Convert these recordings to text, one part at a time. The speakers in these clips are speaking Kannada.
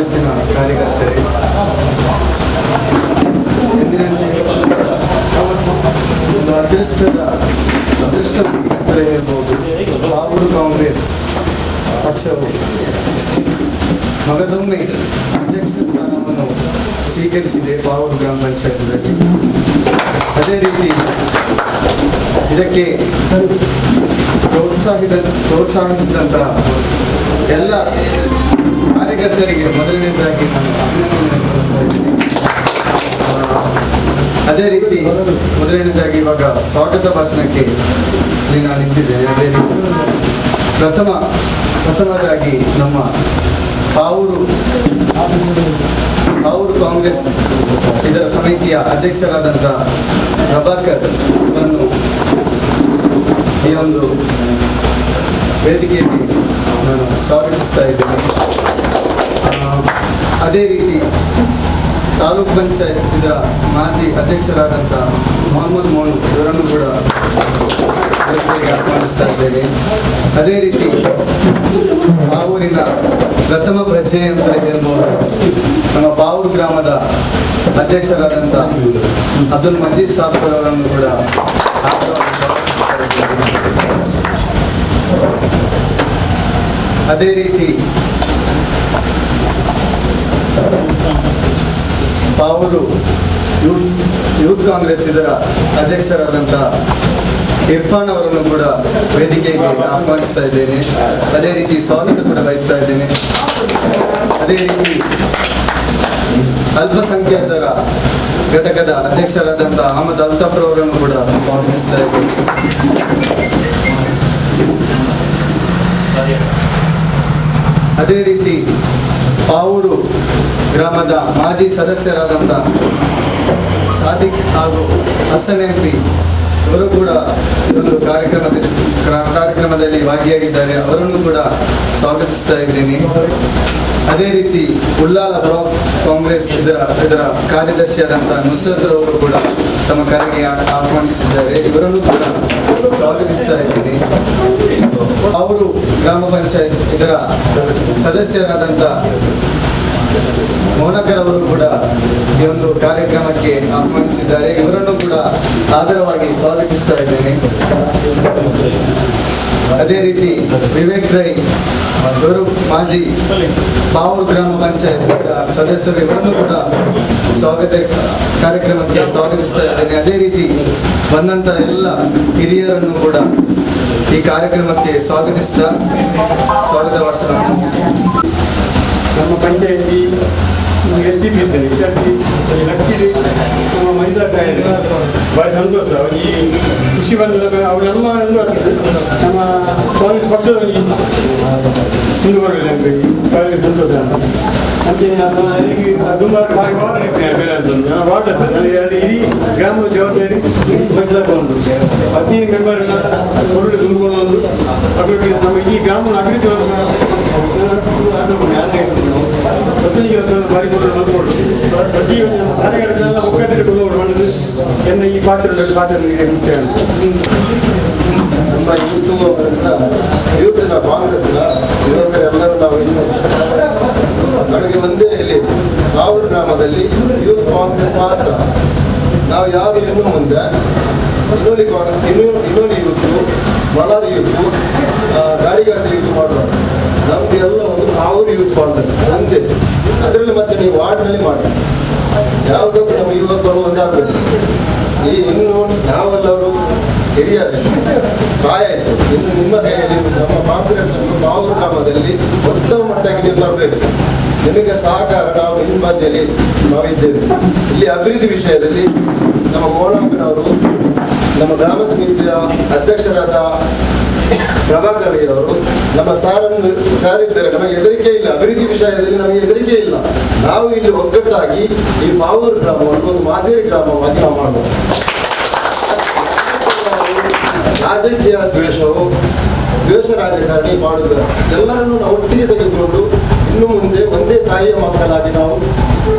ಕಾಂಗ್ರೆಸ್ಸಿನ ಕಾರ್ಯಕರ್ತರೇ, ಒಂದು ಅದೃಷ್ಟ ಅಂತ ಹೇಳ್ಬೋದು. ಪಾವೂರು ಕಾಂಗ್ರೆಸ್ ಪಕ್ಷವು ಮಗದೊಮ್ಮೆ ಅಧ್ಯಕ್ಷ ಸ್ಥಾನವನ್ನು ಸ್ವೀಕರಿಸಿದೆ ಪಾವೂರು ಗ್ರಾಮ ಪಂಚಾಯತ್ನಲ್ಲಿ. ಅದೇ ರೀತಿ ಇದಕ್ಕೆ ಪ್ರೋತ್ಸಾಹಿಸಿದಂಥ ಎಲ್ಲ ಕಾರ್ಯಕರ್ತರಿಗೆ ಮೊದಲನೇದಾಗಿ ನಾನು ಅಭಿನಂದನೆ ಸಲ್ಲಿಸ್ತಾ ಇದ್ದೀನಿ. ಅದೇ ರೀತಿ ಮೊದಲನೇದಾಗಿ ಇವಾಗ ಸ್ವಾಗತ ಭಾಷಣಕ್ಕೆ ನಾನು ನಿಂತಿದ್ದೇನೆ. ಅದೇ ರೀತಿ ಪ್ರಥಮದಾಗಿ ನಮ್ಮ ಪಾವೂರು ಕಾಂಗ್ರೆಸ್ ಇದರ ಸಮಿತಿಯ ಅಧ್ಯಕ್ಷರಾದಂಥ ಪ್ರಭಾಕರ್ ಅವರನ್ನು ಈ ಒಂದು ವೇದಿಕೆಯಲ್ಲಿ ನಾನು ಸ್ವಾಗತಿಸ್ತಾ ಇದ್ದೇನೆ. ಅದೇ ರೀತಿ ತಾಲೂಕು ಪಂಚಾಯತ್ ಇದರ ಮಾಜಿ ಅಧ್ಯಕ್ಷರಾದಂಥ ಮೊಹಮ್ಮದ್ ಮೋನು ಇವರನ್ನು ಕೂಡ ವೇದಿಕೆಗೆ ಆಹ್ವಾನಿಸ್ತಾ ಇದ್ದೇನೆ. ಅದೇ ರೀತಿ ಪಾವೂರಿನ ಪ್ರಥಮ ಪ್ರಜೆ ಅಂತ ಹೇಳ್ಬೋದು, ನಮ್ಮ ಪಾವೂರು ಗ್ರಾಮದ ಅಧ್ಯಕ್ಷರಾದಂಥ ಅಬ್ದುಲ್ ಮಜೀದ್ ಸಾಬ್ಕರ್ ಅವರನ್ನು ಕೂಡ ಅದೇ ರೀತಿ ಪಾವೂರು ಯೂತ್ ಕಾಂಗ್ರೆಸ್ ಇದರ ಅಧ್ಯಕ್ಷರಾದಂಥ ಇರ್ಫಾನ್ ಅವರನ್ನು ಕೂಡ ವೇದಿಕೆಗೆ ಆಹ್ವಾನಿಸ್ತಾ ಇದ್ದೇನೆ. ಅದೇ ರೀತಿ ಸ್ವಾಗತ ಕೂಡ ಬಯಸ್ತಾ ಇದ್ದೇನೆ. ಅದೇ ರೀತಿ ಅಲ್ಪಸಂಖ್ಯಾತರ ಘಟಕದ ಅಧ್ಯಕ್ಷರಾದಂಥ ಅಹಮದ್ ಅಲ್ತಾಫರ್ ಅವರನ್ನು ಕೂಡ ಸ್ವಾಗತಿಸ್ತಾ ಇದ್ದೇನೆ. ಅದೇ ರೀತಿ ಪಾವೂರು ಗ್ರಾಮದ ಮಾಜಿ ಸದಸ್ಯರಾದಂಥ ಸಾದಿಕ್ ಹಾಗೂ ಹಸನ್ ಎಂಪಿ ಇವರು ಕೂಡ ಒಂದು ಕಾರ್ಯಕ್ರಮದಲ್ಲಿ ಭಾಗಿಯಾಗಿದ್ದಾರೆ. ಅವರನ್ನು ಕೂಡ ಸ್ವಾಗತಿಸ್ತಾ ಇದ್ದೇನೆ. ಅದೇ ರೀತಿ ಉಳ್ಳಾಲ ಬ್ಲಾಕ್ ಕಾಂಗ್ರೆಸ್ ಇದರ ಕಾರ್ಯದರ್ಶಿಯಾದಂಥ ನುಸ್ರತ್ ಅವರು ಕೂಡ ತಮ್ಮ ಕರೆಗೆ ಆಹ್ವಾನಿಸಿದ್ದಾರೆ. ಇವರನ್ನು ಕೂಡ ಸ್ವಾಗತಿಸ್ತಾ ಇದ್ದೀನಿ. ಅವರು ಗ್ರಾಮ ಪಂಚಾಯತ್ ಇದರ ಸದಸ್ಯರಾದಂಥ ಮೋನಕರ್ ಅವರು ಕೂಡ ಈ ಒಂದು ಕಾರ್ಯಕ್ರಮಕ್ಕೆ ಆಹ್ವಾನಿಸಿದ್ದಾರೆ. ಇವರನ್ನು ಕೂಡ ಆದರವಾಗಿ ಸ್ವಾಗತಿಸ್ತಾ ಇದ್ದೇನೆ. ಅದೇ ರೀತಿ ವಿವೇಕ್ ರೈ ಇವರು ಮಾಜಿ ಪಾವೂರು ಗ್ರಾಮ ಪಂಚಾಯತ್ ಸದಸ್ಯರು, ಇವರನ್ನು ಕೂಡ ಕಾರ್ಯಕ್ರಮಕ್ಕೆ ಸ್ವಾಗತಿಸ್ತಾ ಇದ್ದೇನೆ. ಅದೇ ರೀತಿ ಬಂದಂಥ ಎಲ್ಲ ಹಿರಿಯರನ್ನು ಕೂಡ ಈ ಕಾರ್ಯಕ್ರಮಕ್ಕೆ ಸ್ವಾಗತಿಸ್ತಾ ಸ್ವಾಗತ ಭಾಷಣ. ನಮ್ಮ ಪಂಚಾಯತಿ STP ಇದ್ದೇನೆ, ಲಕ್ಕಿಡಿ ನಮ್ಮ ಮಹಿಳಾ ಕಾಯಿಲೆ ಭಾರಿ ಸಂತೋಷ. ಈ ಖುಷಿ ಬಂದ ಅವರು ನಮ್ಮ ಕಾಂಗ್ರೆಸ್ ಪಕ್ಷದಲ್ಲಿ ಮುಂದುವರಲಿ ಅಂತ ಭಾರಿ ಸಂತೋಷ. ಮತ್ತೆ ತುಂಬ ಭಾರಿ ವಾರ್ಡ್ ಇರ್ತೇನೆ ಬೇರೆ ಅಂತಂದು ನಾನು ವಾರ್ಡ್ ಅಂತ ನನಗೆ ಇಡೀ ಗ್ರಾಮದ ಜವಾಬ್ದಾರಿ ವಹಿಸಿಕೊಂಡು 15 ಮೆಂಬರ್ನ ಹೊರಳಿ ತುಂಬಿಕೊಂಡು ಒಂದು ಅಭಿವೃದ್ಧಿ ನಮ್ಮ ಈ ಗ್ರಾಮದ ಅಭಿವೃದ್ಧಿ ಪ್ರತಿ ಕೆಲಸವನ್ನು ಮಾಡಿಕೊಂಡು ನೋಡಿಕೊಂಡು ಪ್ರತಿಯೊಂದು ನಮ್ಮ ಕಾರ್ಯಕರ್ತರನ್ನ ಒಗ್ಗಟ್ಟಿಟ್ಟುಕೊಂಡು ಮಾಡಿದ್ರೆ ಎನ್ನ ಈ ಪಾತ್ರ ಮುಖ್ಯ ಅಂತ. ನಮ್ಮ ಯೂತ್ನ ಕಾಂಗ್ರೆಸ್ನ ಯುವಕರೆಲ್ಲರೂ ನಾವು ನಮಗೆ ಒಂದೇ ಇಲ್ಲಿ ಪಾವೂರು ಗ್ರಾಮದಲ್ಲಿ ಯೂತ್ ಕಾಂಗ್ರೆಸ್ ಮಾತ್ರ. ನಾವು ಯಾರು ಇನ್ನು ಮುಂದೆ ಇನ್ನೊಲಿ ಯೂತು, ಮಲಾರಿ ಯೂತು, ಗಾಡಿಗಾಡಿ ಯೂತ್ ಮಾಡುವ ನಮ್ದು ಎಲ್ಲ ಒಂದು ಪಾವೂರು ಯೂತ್ ಕಾಂಗ್ರೆಸ್ ಒಂದೇ. ಅದರಲ್ಲಿ ಮತ್ತೆ ನೀವು ವಾರ್ಡ್ನಲ್ಲಿ ಮಾಡಿ ಯಾವುದಕ್ಕೂ ನಮ್ಮ ಯುವಕರು ಒಂದಾಗಬೇಕು. ಇನ್ನು ನಾವೆಲ್ಲರೂ ಹಿರಿಯರು ಪ್ರಾಯ ಆಯಿತು, ಇನ್ನು ನಿಮ್ಮ ಕೈಯಲ್ಲಿ ನಮ್ಮ ಕಾಂಗ್ರೆಸ್ ಅನ್ನು ಪಾವೂರು ಗ್ರಾಮದಲ್ಲಿ ಉತ್ತಮ ಮಟ್ಟಕ್ಕೆ ನೀವು ತರಬೇಕು. ನಿಮಗೆ ಸಹಕಾರ ನಾವು ಹಿಂಬದಿಯಲ್ಲಿ ನಾವಿದ್ದೇವೆ. ಇಲ್ಲಿ ಅಭಿವೃದ್ಧಿ ವಿಷಯದಲ್ಲಿ ನಮ್ಮ ಮೋಳಪ್ಪನವರು, ನಮ್ಮ ಗ್ರಾಮ ಸಮಿತಿಯ ಅಧ್ಯಕ್ಷರಾದ ಪ್ರಭಾಕರ್ ಅವರು ನಮ್ಮ ಸಾರಿದ್ದಾರೆ. ನಮಗೆ ಹೆದರಿಕೆ ಇಲ್ಲ, ಅಭಿವೃದ್ಧಿ ವಿಷಯದಲ್ಲಿ ನಮಗೆ ಹೆದರಿಕೆ ಇಲ್ಲ. ನಾವು ಇಲ್ಲಿ ಒಗ್ಗಟ್ಟಾಗಿ ಈ ಪಾವೂರು ಗ್ರಾಮವನ್ನು ಒಂದು ಮಾದರಿ ಗ್ರಾಮವಾಗಿ ನಾವು ಮಾಡುವ. ರಾಜಕೀಯ ದ್ವೇಷ ರಾಜಕಾರಣಿ ಮಾಡುವುದು ಎಲ್ಲರನ್ನೂ ನಾವು ಒಟ್ಟಿಗೆ ತೆಗೆದುಕೊಂಡು ಇನ್ನು ಮುಂದೆ ಒಂದೇ ತಾಯಿಯ ಮಕ್ಕಳಾಗಿ ನಾವು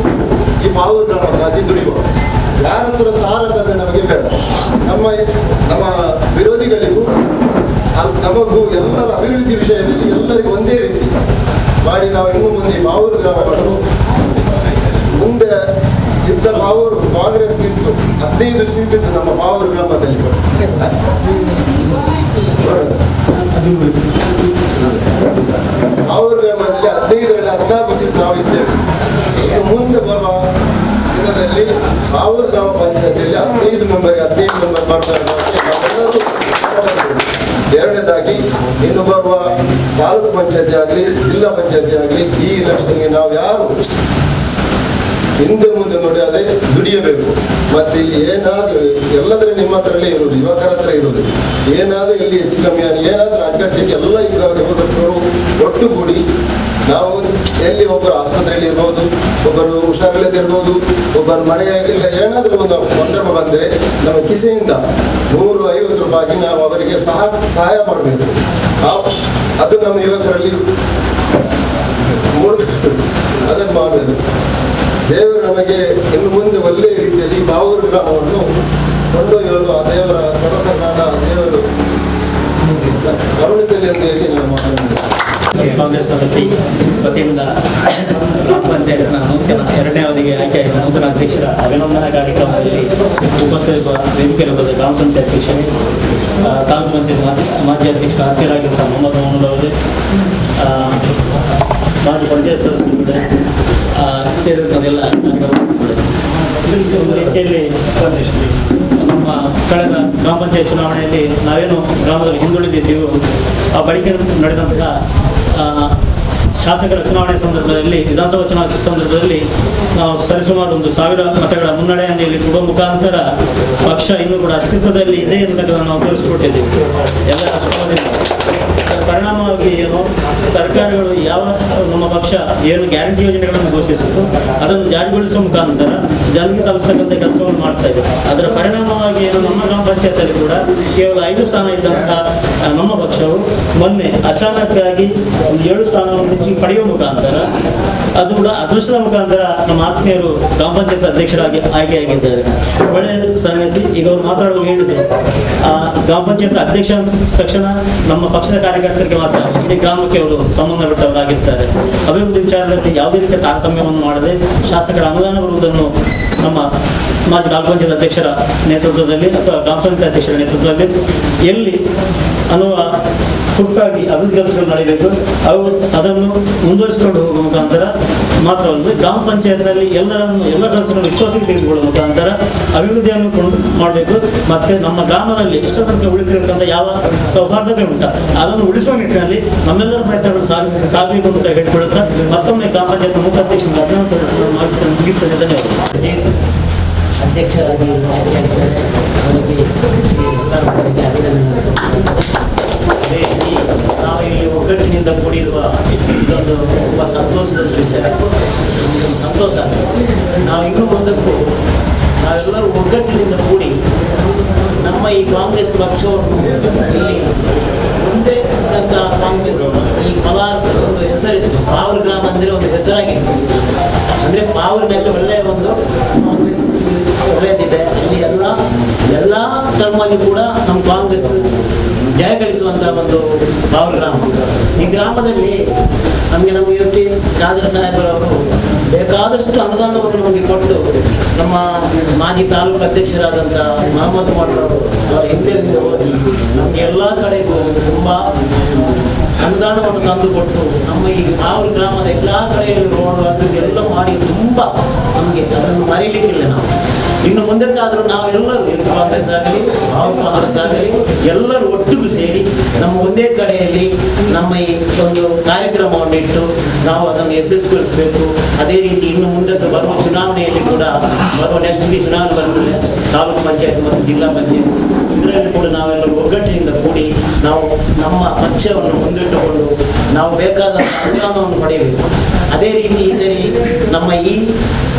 ಈ ಪಾವೂರು ಗ್ರಾಮಕ್ಕಾಗಿ ದುಡಿಯುವ. ಯಾರ ಹತ್ರ ತಾರತಮ್ಯ ನಮಗೆ ಬೇಡ. ನಮ್ಮ ವಿರೋಧಿಗಳಿಗೂ ನಮಗೂ ಎಲ್ಲರ ಅಭಿವೃದ್ಧಿ ವಿಷಯದಲ್ಲಿ ಎಲ್ಲರಿಗೂ ಒಂದೇ ರೀತಿ ಮಾಡಿ ನಾವು ಇನ್ನು ಮುಂದೆ ಪಾವೂರು ಗ್ರಾಮವನ್ನು 15 ಸೀಟ್ ಇದ್ದು ನಮ್ಮ ಪಾವೂರು ಗ್ರಾಮದಲ್ಲಿ ಪಾವೂರು ಗ್ರಾಮದಲ್ಲಿ 15ರಲ್ಲಿ 14 ಸೀಟ್ ನಾವು ಇದ್ದೇವೆ. ಇನ್ನು ಮುಂದೆ ಬರುವ ದಿನದಲ್ಲಿ ಪಾವೂರು ಗ್ರಾಮ ಪಂಚಾಯತಿಯಲ್ಲಿ 15 ಮೆಂಬರ್ ಬರ್ತಾರೆ. ಎರಡನೇದಾಗಿ ಇನ್ನು ಬರುವ ತಾಲೂಕು ಪಂಚಾಯತಿ ಆಗಲಿ ಜಿಲ್ಲಾ ಪಂಚಾಯತಿ ಆಗಲಿ ಈ ಇಲೆಕ್ಷನ್ಗೆ ನಾವು ಯಾರು ಹಿಂದೆ ಮುಂದೆ ನೋಡಿ ಅದೇ ದುಡಿಯಬೇಕು. ಮತ್ತೆ ಇಲ್ಲಿ ಏನಾದರೂ ಎಲ್ಲದರ ನಿಮ್ಮ ಹತ್ರಲ್ಲೇ ಇರೋದು, ಯುವಕರ ಹತ್ರ ಇರೋದು. ಏನಾದರೂ ಇಲ್ಲಿ ಹೆಚ್ಚು ಕಮ್ಮಿ ಏನಾದರೂ ಅಗತ್ಯಕ್ಕೆ ಎಲ್ಲ ಯುವಕರು ಒಟ್ಟುಗೂಡಿ ನಾವು ಎಲ್ಲಿ ಒಬ್ಬರು ಆಸ್ಪತ್ರೆಯಲ್ಲಿ ಇರ್ಬೋದು, ಒಬ್ಬರು ಹುಷಾರಿಲ್ಲದೆ ಇರ್ಬೋದು, ಒಬ್ಬರು ಮನೆಯಾಗಿಲ್ಲ, ಏನಾದರೂ ಒಂದು ಸಂದರ್ಭ ಬಂದರೆ ನಮ್ಮ ಕಿಸೆಯಿಂದ 150 ರೂಪಾಯಿ ನಾವು ಅವರಿಗೆ ಸಹಾಯ ಮಾಡಬೇಕು. ಅದು ನಮ್ಮ ಯುವಕರಲ್ಲಿ ಮೂಡಬೇಕು, ಅದನ್ನು ಮಾಡಬೇಕು. ದೇವರು ನಮಗೆ ಇನ್ನು ಮುಂದೆ ಒಳ್ಳೆಯ ರೀತಿಯಲ್ಲಿ ಪಾವೂರು ಗ್ರಾಮವನ್ನು ಕೊಂಡೊಯ್ಯಲು ಆ ದೇವರ ಕನಸನ್ನಾದ ದೇವರು ಕರುಣಿಸಲಿ ಅಂತ ಹೇಳಿ ನಾನು ಮಾತನಾಡಿದ್ದೇನೆ. ಕಾಂಗ್ರೆಸ್ ಸಮಿತಿ ವತಿಯಿಂದ ಗ್ರಾಮ ಪಂಚಾಯತ್ನ ನೂತನ 2ನೇ ಅವಧಿಗೆ ಆಯ್ಕೆಯಾಗಿರುವ ನೂತನ ಅಧ್ಯಕ್ಷರ ಅಭಿನಂದನಾ ಕಾರ್ಯಕ್ರಮದಲ್ಲಿ ಉಪಸ್ಥಿತ ವೇದಿಕೆಯಲ್ಲಿ ಬಂದ ಗ್ರಾಮ ಸಮಿತಿ ಅಧ್ಯಕ್ಷರೇ, ತಾಲೂಕು ಪಂಚಾಯತ್ ಮಾಜಿ ಅಧ್ಯಕ್ಷರ ಹತ್ತಿರಾಗಿರುವ ಮೊಹಮ್ಮದ್ ಮೊಹಮ್ಮದ್ ಅವರೇ, ಮಾಜಿ ಪಂಚಾಯತ್ ಸದಸ್ಯರುಗಳೇ, ಸೇರಿದಂತೆಲ್ಲ ರೀತಿಯಲ್ಲಿ ನಮ್ಮ ಕಳೆದ ಗ್ರಾಮ ಪಂಚಾಯತ್ ಚುನಾವಣೆಯಲ್ಲಿ ನಾವೇನು ಗ್ರಾಮದಲ್ಲಿ ಹಿಂದುಳಿದಿದ್ದೀವೋ ಆ ಬಳಿಕ ನಡೆದಂತಹ ಶಾಸಕರ ಚುನಾವಣೆ ಸಂದರ್ಭದಲ್ಲಿ, ವಿಧಾನಸಭಾ ಚುನಾವಣೆ ಸಂದರ್ಭದಲ್ಲಿ ನಾವು ಸರಿಸುಮಾರು 1000 ಮತಗಳ ಮುನ್ನಡೆಯನ್ನು ಇಲ್ಲಿ ಕೊಡುವ ಮುಖಾಂತರ ಪಕ್ಷ ಇನ್ನೂ ಕೂಡ ಅಸ್ತಿತ್ವದಲ್ಲಿ ಇದೆ ಎಂಬುದನ್ನು ನಾವು ತೋರಿಸಿಕೊಟ್ಟಿದ್ದೀವಿ ಎಲ್ಲ ರಾಷ್ಟ್ರವಾದಿಂದ. ಪರಿಣಾಮವಾಗಿ ಏನು ಸರ್ಕಾರಗಳು ಯಾವ ನಮ್ಮ ಪಕ್ಷ ಏನು ಗ್ಯಾರಂಟಿ ಯೋಜನೆಗಳನ್ನು ಘೋಷಿಸಿತು ಅದನ್ನು ಜಾರಿಗೊಳಿಸುವ ಮುಖಾಂತರ ಜನರಿಗೆ ತಲುಪತಕ್ಕಂಥ ಕೆಲಸವನ್ನು ಮಾಡ್ತಾ ಇದೆ. ಅದರ ಪರಿಣಾಮವಾಗಿ ಏನು ನಮ್ಮ ಗ್ರಾಮ ಪಂಚಾಯತಲ್ಲಿ ಕೂಡ ಕೇವಲ 5 ಸ್ಥಾನ ಇದ್ದಂತಹ ನಮ್ಮ ಪಕ್ಷವು ಮೊನ್ನೆ ಅಚಾನಕ್ಕಾಗಿ 7 ಸ್ಥಾನವನ್ನು ಹೆಚ್ಚಿಗೆ ಪಡೆಯುವ ಮುಖಾಂತರ, ಅದು ಕೂಡ ಅದೃಷ್ಟದ ಮುಖಾಂತರ ನಮ್ಮ ಆತ್ಮೀಯರು ಗ್ರಾಮ ಪಂಚಾಯತ್ ಅಧ್ಯಕ್ಷರಾಗಿ ಆಯ್ಕೆಯಾಗಿದ್ದಾರೆ. ಒಳ್ಳೆಯ ಸಂಗತಿ. ಈಗ ಅವರು ಮಾತಾಡುವಾಗ ಹೇಳಿದರು, ಗ್ರಾಮ ಪಂಚಾಯತ್ ಅಧ್ಯಕ್ಷ ತಕ್ಷಣ ನಮ್ಮ ಪಕ್ಷದ ಕಾರ್ಯಕರ್ತರಿಗೆ ಮಾತ್ರ ಇಡೀ ಗ್ರಾಮಕ್ಕೆ ಅವರು ಸಂಬಂಧಪಟ್ಟವರಾಗಿರ್ತಾರೆ. ಅಭಿವೃದ್ಧಿ ವಿಚಾರದಲ್ಲಿ ಯಾವುದೇ ರೀತಿಯ ತಾರತಮ್ಯವನ್ನು ಮಾಡದೆ ಶಾಸಕರ ಅನುದಾನ ಬರುವುದನ್ನು ನಮ್ಮ ಮಾಜಿ ತಾಲೂಕು ಪಂಚಾಯತ್ ಅಧ್ಯಕ್ಷರ ನೇತೃತ್ವದಲ್ಲಿ ಅಥವಾ ಗ್ರಾಮ ಪಂಚಾಯತ್ ಅಧ್ಯಕ್ಷರ ನೇತೃತ್ವದಲ್ಲಿ ಎಲ್ಲಿ ಅನ್ನುವ ತುರ್ತಾಗಿ ಅಭಿವೃದ್ಧಿ ಕೆಲಸಗಳು ನಡೆಯಬೇಕು, ಅದನ್ನು ಮುಂದುವರಿಸಿಕೊಂಡು ಹೋಗುವ ಮುಖಾಂತರ ಮಾತ್ರವಲ್ಲದೆ ಗ್ರಾಮ ಪಂಚಾಯತ್ನಲ್ಲಿ ಎಲ್ಲ ಸದಸ್ಯರನ್ನು ವಿಶ್ವಾಸಕ್ಕೆ ತೆಗೆದುಕೊಳ್ಳುವ ಮುಖಾಂತರ ಅಭಿವೃದ್ಧಿಯನ್ನು ಮಾಡಬೇಕು. ಮತ್ತು ನಮ್ಮ ಗ್ರಾಮದಲ್ಲಿ ಇಷ್ಟ ತನಕ ಉಳಿದಿರತಕ್ಕಂಥ ಯಾವ ಸೌಹಾರ್ದತೆ ಉಂಟ ಅದನ್ನು ಉಳಿಸುವ ನಿಟ್ಟಿನಲ್ಲಿ ನಮ್ಮೆಲ್ಲರ ಪ್ರಯತ್ನಗಳು ಸಾಗಬೇಕು ಅಂತ ಹೇಳಿಕೊಳ್ಳುತ್ತಾ ಮತ್ತೊಮ್ಮೆ ಗ್ರಾಮ ಪಂಚಾಯತ್ ಮುಖ್ಯ ಅಧ್ಯಕ್ಷರ 14 ಸದಸ್ಯರನ್ನು ಮುಗಿಸಲು ಧನ್ಯವಾದ. ಅಧ್ಯಕ್ಷರಾಗಿ ಆಯ್ಕೆಯಾಗಿದ್ದಾರೆ. ಅವರಿಗೆ ಅಭಿನಂದನೆ ಸಲ್ಲಿಸುತ್ತೇನೆ. ಅದೇ ರೀತಿ ನಾವು ಇಲ್ಲಿ ಒಗ್ಗಟ್ಟಿನಿಂದ ಕೂಡಿರುವ ಇದೊಂದು ತುಂಬ ಸಂತೋಷದ ವಿಷಯ, ಇದೊಂದು ಸಂತೋಷ. ನಾವು ಇನ್ನೂ ಮುಂದಕ್ಕೂ ನಾವೆಲ್ಲರೂ ಒಗ್ಗಟ್ಟಿನಿಂದ ಕೂಡಿ ನಮ್ಮ ಈ ಕಾಂಗ್ರೆಸ್ ಪಕ್ಷವನ್ನು ಇಲ್ಲಿ ಮುಂದೆ ಇದ್ದಂಥ ಕಾಂಗ್ರೆಸ್ ಈ ಕೋಲಾರ ಒಂದು ಹೆಸರಿತ್ತು, ಪಾವೂರು ಗ್ರಾಮ ಅಂದರೆ ಒಂದು ಹೆಸರಾಗಿತ್ತು. ಅಂದರೆ ಪಾವೂರಿನಲ್ಲಿ ಒಳ್ಳೆಯ ಒಂದು ಕಾಂಗ್ರೆಸ್ ಒಳ್ಳೆಯದಿದೆ. ಅಲ್ಲಿ ಎಲ್ಲ ಟರ್ಮಲ್ಲಿ ಕೂಡ ನಮ್ಮ ಕಾಂಗ್ರೆಸ್ ಜಯಗಳಿಸುವಂಥ ಒಂದು ಪಾವೂರು ಗ್ರಾಮ. ಈ ಗ್ರಾಮದಲ್ಲಿ ನಮಗೆ ಇವತ್ತು ಖಾದರ್ ಸಾಹೇಬರವರು ಬೇಕಾದಷ್ಟು ಅನುದಾನವನ್ನು ನಮಗೆ ಕೊಟ್ಟು ನಮ್ಮ ಮಾಜಿ ತಾಲೂಕು ಅಧ್ಯಕ್ಷರಾದಂಥ ಮೊಹಮ್ಮದ್ ಮೊಹಮ್ಮದ್ ಅವರ ಹಿಂದೆ ಹೋಗಿ ನಮಗೆ ಎಲ್ಲ ಕಡೆಗೂ ತುಂಬ ಅನುದಾನವನ್ನು ತಂದುಕೊಟ್ಟು ನಮ್ಮ ಈ ಪಾವೂರು ಗ್ರಾಮದ ಎಲ್ಲ ಕಡೆಯಲ್ಲಿ ರೋಡ್ ಅದು ಎಲ್ಲ ಮಾಡಿ ತುಂಬ ನಮಗೆ ಅದನ್ನು ಮರೀಲಿಕ್ಕಿಲ್ಲ. ನಾವು ಇನ್ನು ಮುಂದಕ್ಕಾದರೂ ನಾವೆಲ್ಲರೂ ಕಾಂಗ್ರೆಸ್ ಆಗಲಿ ಪಾವೂರು ಕಾಂಗ್ರೆಸ್ ಆಗಲಿ ಎಲ್ಲರೂ ಒಟ್ಟಿಗೆ ಸೇರಿ ನಮ್ಮ ಒಂದೇ ಕಡೆಯಲ್ಲಿ ನಮ್ಮ ಈ ಒಂದು ಕಾರ್ಯಕ್ರಮವನ್ನು ಇಟ್ಟು ನಾವು ಅದನ್ನು ಯಶಸ್ವಿಗೊಳಿಸಬೇಕು. ಅದೇ ರೀತಿ ಇನ್ನು ಮುಂದಕ್ಕೆ ಬರುವ ಚುನಾವಣೆಯಲ್ಲಿ ಕೂಡ ಬರುವ ನೆಕ್ಸ್ಟ್ಗೆ ಚುನಾವಣೆ ಬರ್ತದೆ, ತಾಲೂಕು ಪಂಚಾಯತ್ ಮತ್ತು ಜಿಲ್ಲಾ ಪಂಚಾಯತ್. ಇದರಲ್ಲಿ ಕೂಡ ನಾವೆಲ್ಲರೂ ಒಗ್ಗಟ್ಟಿನಿಂದ ಕೂಡಿ ನಾವು ನಮ್ಮ ಪಕ್ಷವನ್ನು ಮುಂದಿಟ್ಟುಕೊಂಡು ನಾವು ಬೇಕಾದ ಅನುದಾನವನ್ನು ಪಡೆಯಬೇಕು. ಅದೇ ರೀತಿ ಈ ಸರಿ ನಮ್ಮ ಈ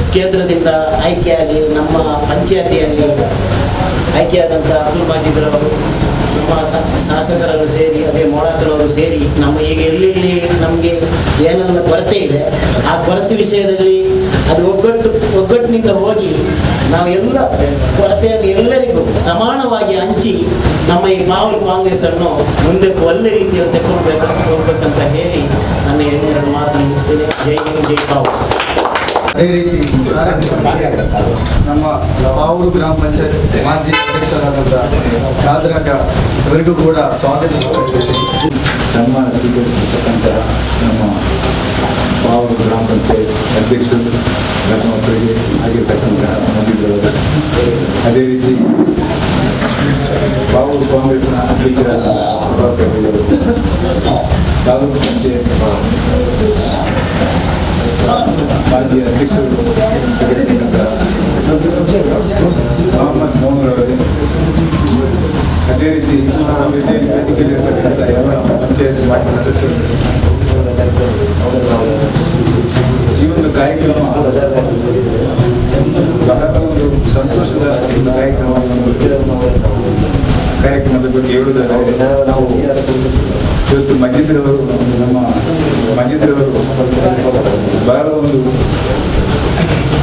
ಕ್ಷೇತ್ರದಿಂದ ಆಯ್ಕೆಯಾಗಿ ನಮ್ಮ ಪಂಚಾಯತಿಯಲ್ಲಿ ಆಯ್ಕೆಯಾದಂಥ ಅಬ್ದುಲ್ ಮಾಜಿದ್ರವರು, ನಮ್ಮ ಶಾಸಕರನ್ನು ಸೇರಿ ಅದೇ ಮೊಳಕರವರು ಸೇರಿ ನಮ್ಮ ಈಗ ಎಲ್ಲೆಲ್ಲಿ ನಮಗೆ ಏನೆಲ್ಲ ಕೊರತೆ ಇದೆ ಆ ಕೊರತೆ ವಿಷಯದಲ್ಲಿ ಅದು ಒಗ್ಗಟ್ಟಿನಿಂದ ಹೋಗಿ ನಾವು ಎಲ್ಲ ಕೊರತೆಯನ್ನು ಎಲ್ಲರಿಗೂ ಸಮಾನವಾಗಿ ಹಂಚಿ ನಮ್ಮ ಈ ಪಾವೂರು ಕಾಂಗ್ರೆಸ್ಸನ್ನು ಮುಂದಕ್ಕೆ ಒಳ್ಳೆ ರೀತಿಯಲ್ಲಿ ತೆಕ್ಕೊಳ್ಬೇಕು ಹೋಗ್ಬೇಕಂತ ಹೇಳಿ ನನ್ನ 2 ಮಾತನ್ನು ಮುಗಿಸ್ತೇನೆ. ಜೈ ಹಿಂದ್, ಜೈ ಪಾವೂರು. ಅದೇ ರೀತಿ ನಮ್ಮ ಪಾವೂರು ಗ್ರಾಮ ಪಂಚಾಯತ್ ಮಾಜಿ ಅಧ್ಯಕ್ಷರಾದಂಥ ಖಾದ್ರಕ ಇವರಿಗೂ ಕೂಡ ಸ್ವಾಗತಿಸ್ತಾ ಇದ್ದೇನೆ. ಸನ್ಮಾನ ಸ್ವೀಕರಿಸಿರ್ತಕ್ಕಂಥ ನಮ್ಮ ಪಾವೂರು ಗ್ರಾಮ ಪಂಚಾಯತ್ ಅಧ್ಯಕ್ಷರು ಮಕ್ಕಳಿಗೆ ಆಗಿರ್ತಕ್ಕಂತಹ ಮಂದಿರವರು, ಅದೇ ರೀತಿ ಪಾವೂರು ಕಾಂಗ್ರೆಸ್ನ ಅಧ್ಯಕ್ಷರಾದ ತಾಲೂಕು ಪಂಚಾಯತ್ ಮಾಜಿ ಅಧ್ಯಕ್ಷರು ಆಗಿರ್ತಕ್ಕಂತಹ ಮೊಹಮ್ಮದ್ ಮೋಹನ್ರವರೇ, ಅದೇ ರೀತಿ ವೇದಿಕೆಯಲ್ಲಿರ್ತಕ್ಕಂಥ ಎಲ್ಲ ಪಂಚಾಯತ್ ಮಾಜಿ ಸದಸ್ಯರು, ಈ ಒಂದು ಕಾರ್ಯಕ್ರಮ ಬಹಳ ಒಂದು ಸಂತೋಷದ ಒಂದು ಕಾರ್ಯಕ್ರಮದ ಬಗ್ಗೆ ಹೇಳುವುದಾದರೆ ನಾವು ಇವತ್ತು ಮಜಿದ್ರವರು, ನಮ್ಮ ಮಜಿದ್ರವರು ಬಹಳ ಒಂದು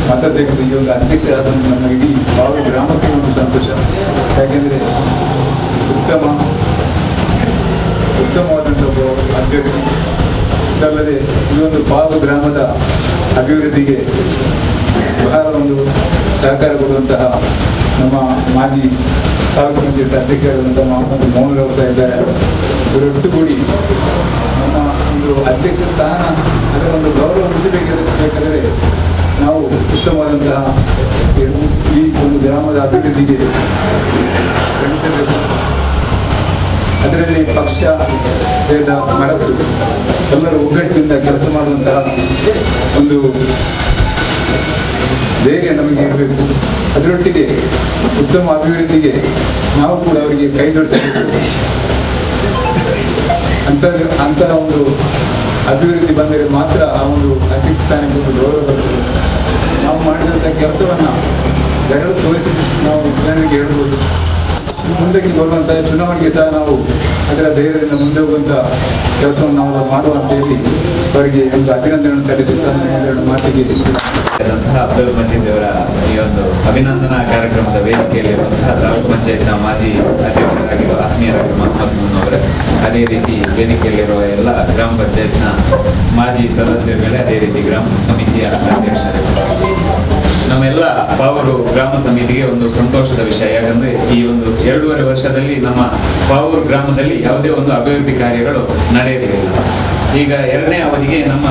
ಮತ ತೆಗೆದು ಈ ಒಂದು ಅಧ್ಯಕ್ಷರಾದ ನಮ್ಮ ಇಡೀ ಪಾವೂರು ಗ್ರಾಮಕ್ಕೆ ಒಂದು ಸಂತೋಷ. ಯಾಕೆಂದರೆ ಉತ್ತಮವಾದಂಥ ಅಭ್ಯರ್ಥಿ, ಇದಲ್ಲದೆ ಈ ಒಂದು ಪಾವೂರು ಗ್ರಾಮದ ಅಭಿವೃದ್ಧಿಗೆ ಬಹಳ ಒಂದು ಸಹಕಾರ ಕೊಡುವಂತಹ ನಮ್ಮ ಮಾಜಿ ತಾಲೂಕು ಪಂಚಾಯತ್ ಅಧ್ಯಕ್ಷರಾದಂಥ ಮೊಹಮ್ಮದ್ ಮೋಹನ್ರವರು ಸಹ ಇದ್ದಾರೆ. ಇವರೊಟ್ಟುಗೂಡಿ ನಮ್ಮ ಒಂದು ಅಧ್ಯಕ್ಷ ಸ್ಥಾನ ಅದರ ಒಂದು ಗೌರವ ಉಳಿಸಬೇಕಾದರೆ ನಾವು ಉತ್ತಮವಾದಂತಹ ಈ ಒಂದು ಗ್ರಾಮದ ಅಭಿವೃದ್ಧಿಗೆ ಶ್ರಮಿಸಬೇಕು. ಅದರಲ್ಲಿ ಪಕ್ಷ ಭೇದ ಮರೆತು ಎಲ್ಲರೂ ಒಗ್ಗಟ್ಟಿನಿಂದ ಕೆಲಸ ಮಾಡುವಂತಹ ಒಂದು ಧೈರ್ಯ ನಮಗೆ ಇರಬೇಕು. ಅದರೊಟ್ಟಿಗೆ ಉತ್ತಮ ಅಭಿವೃದ್ಧಿಗೆ ನಾವು ಕೂಡ ಅವರಿಗೆ ಕೈ ಜೋಡಿಸಬೇಕು. ಅಂತಹ ಒಂದು ಅಭಿವೃದ್ಧಿ ಬಂದರೆ ಮಾತ್ರ ಆ ಒಂದು ಅಧ್ಯಕ್ಷ ಸ್ಥಾನಕ್ಕೆ ಒಂದು ಗೌರವ ಬರ್ತದೆ. ನಾವು ಮಾಡಿದಂಥ ಕೆಲಸವನ್ನು ಬೆರಳು ತೋರಿಸಿ ನಾವು ಜನರಿಗೆ ಹೇಳ್ಬೋದು. ಮುಂದಕ್ಕೆ ಬರುವಂಥ ಚುನಾವಣೆಗೆ ಸಹ ನಾವು ಅದರ ಧೈರ್ಯದಿಂದ ಮುಂದೆ ಹೋಗುವಂಥ ಕೆಲಸವನ್ನು ನಾವು ಮಾಡುವ ಅಂತ ಹೇಳಿ ಅವರಿಗೆ ಒಂದು ಅಭಿನಂದನೆ ಸಲ್ಲಿಸುತ್ತಾ ಎರಡು ಮಾತಿಗೆ ಅಬ್ದುಲ್ ಮಜೀದ್ ಅವರ ಈ ಒಂದು ಅಭಿನಂದನಾ ಕಾರ್ಯಕ್ರಮದ ವೇದಿಕೆಯಲ್ಲಿರುವಂತಹ ತಾಲೂಕು ಪಂಚಾಯತ್ನ ಮಾಜಿ ಅಧ್ಯಕ್ಷರಾಗಿರುವ ಆತ್ಮೀಯರಾಗಿರುವ ಮೊಹಮ್ಮದ್ ಮುನ್ ಅವರೇ, ಅದೇ ರೀತಿ ವೇದಿಕೆಯಲ್ಲಿರುವ ಎಲ್ಲ ಗ್ರಾಮ ಪಂಚಾಯತ್ನ ಮಾಜಿ ಸದಸ್ಯರುಗಳೇ, ಅದೇ ರೀತಿ ಗ್ರಾಮ ಸಮಿತಿಯ ಅಧ್ಯಕ್ಷರೇ, ನಮ್ಮೆಲ್ಲ ಪಾವೂರು ಗ್ರಾಮ ಸಮಿತಿಗೆ ಒಂದು ಸಂತೋಷದ ವಿಷಯ. ಯಾಕಂದ್ರೆ ಈ ಒಂದು 2.5 ವರ್ಷದಲ್ಲಿ ನಮ್ಮ ಪಾವೂರು ಗ್ರಾಮದಲ್ಲಿ ಯಾವುದೇ ಒಂದು ಅಭಿವೃದ್ಧಿ ಕಾರ್ಯಗಳು ನಡೆಯಲಿಲ್ಲ. ಈಗ 2ನೇ ಅವಧಿಗೆ ನಮ್ಮ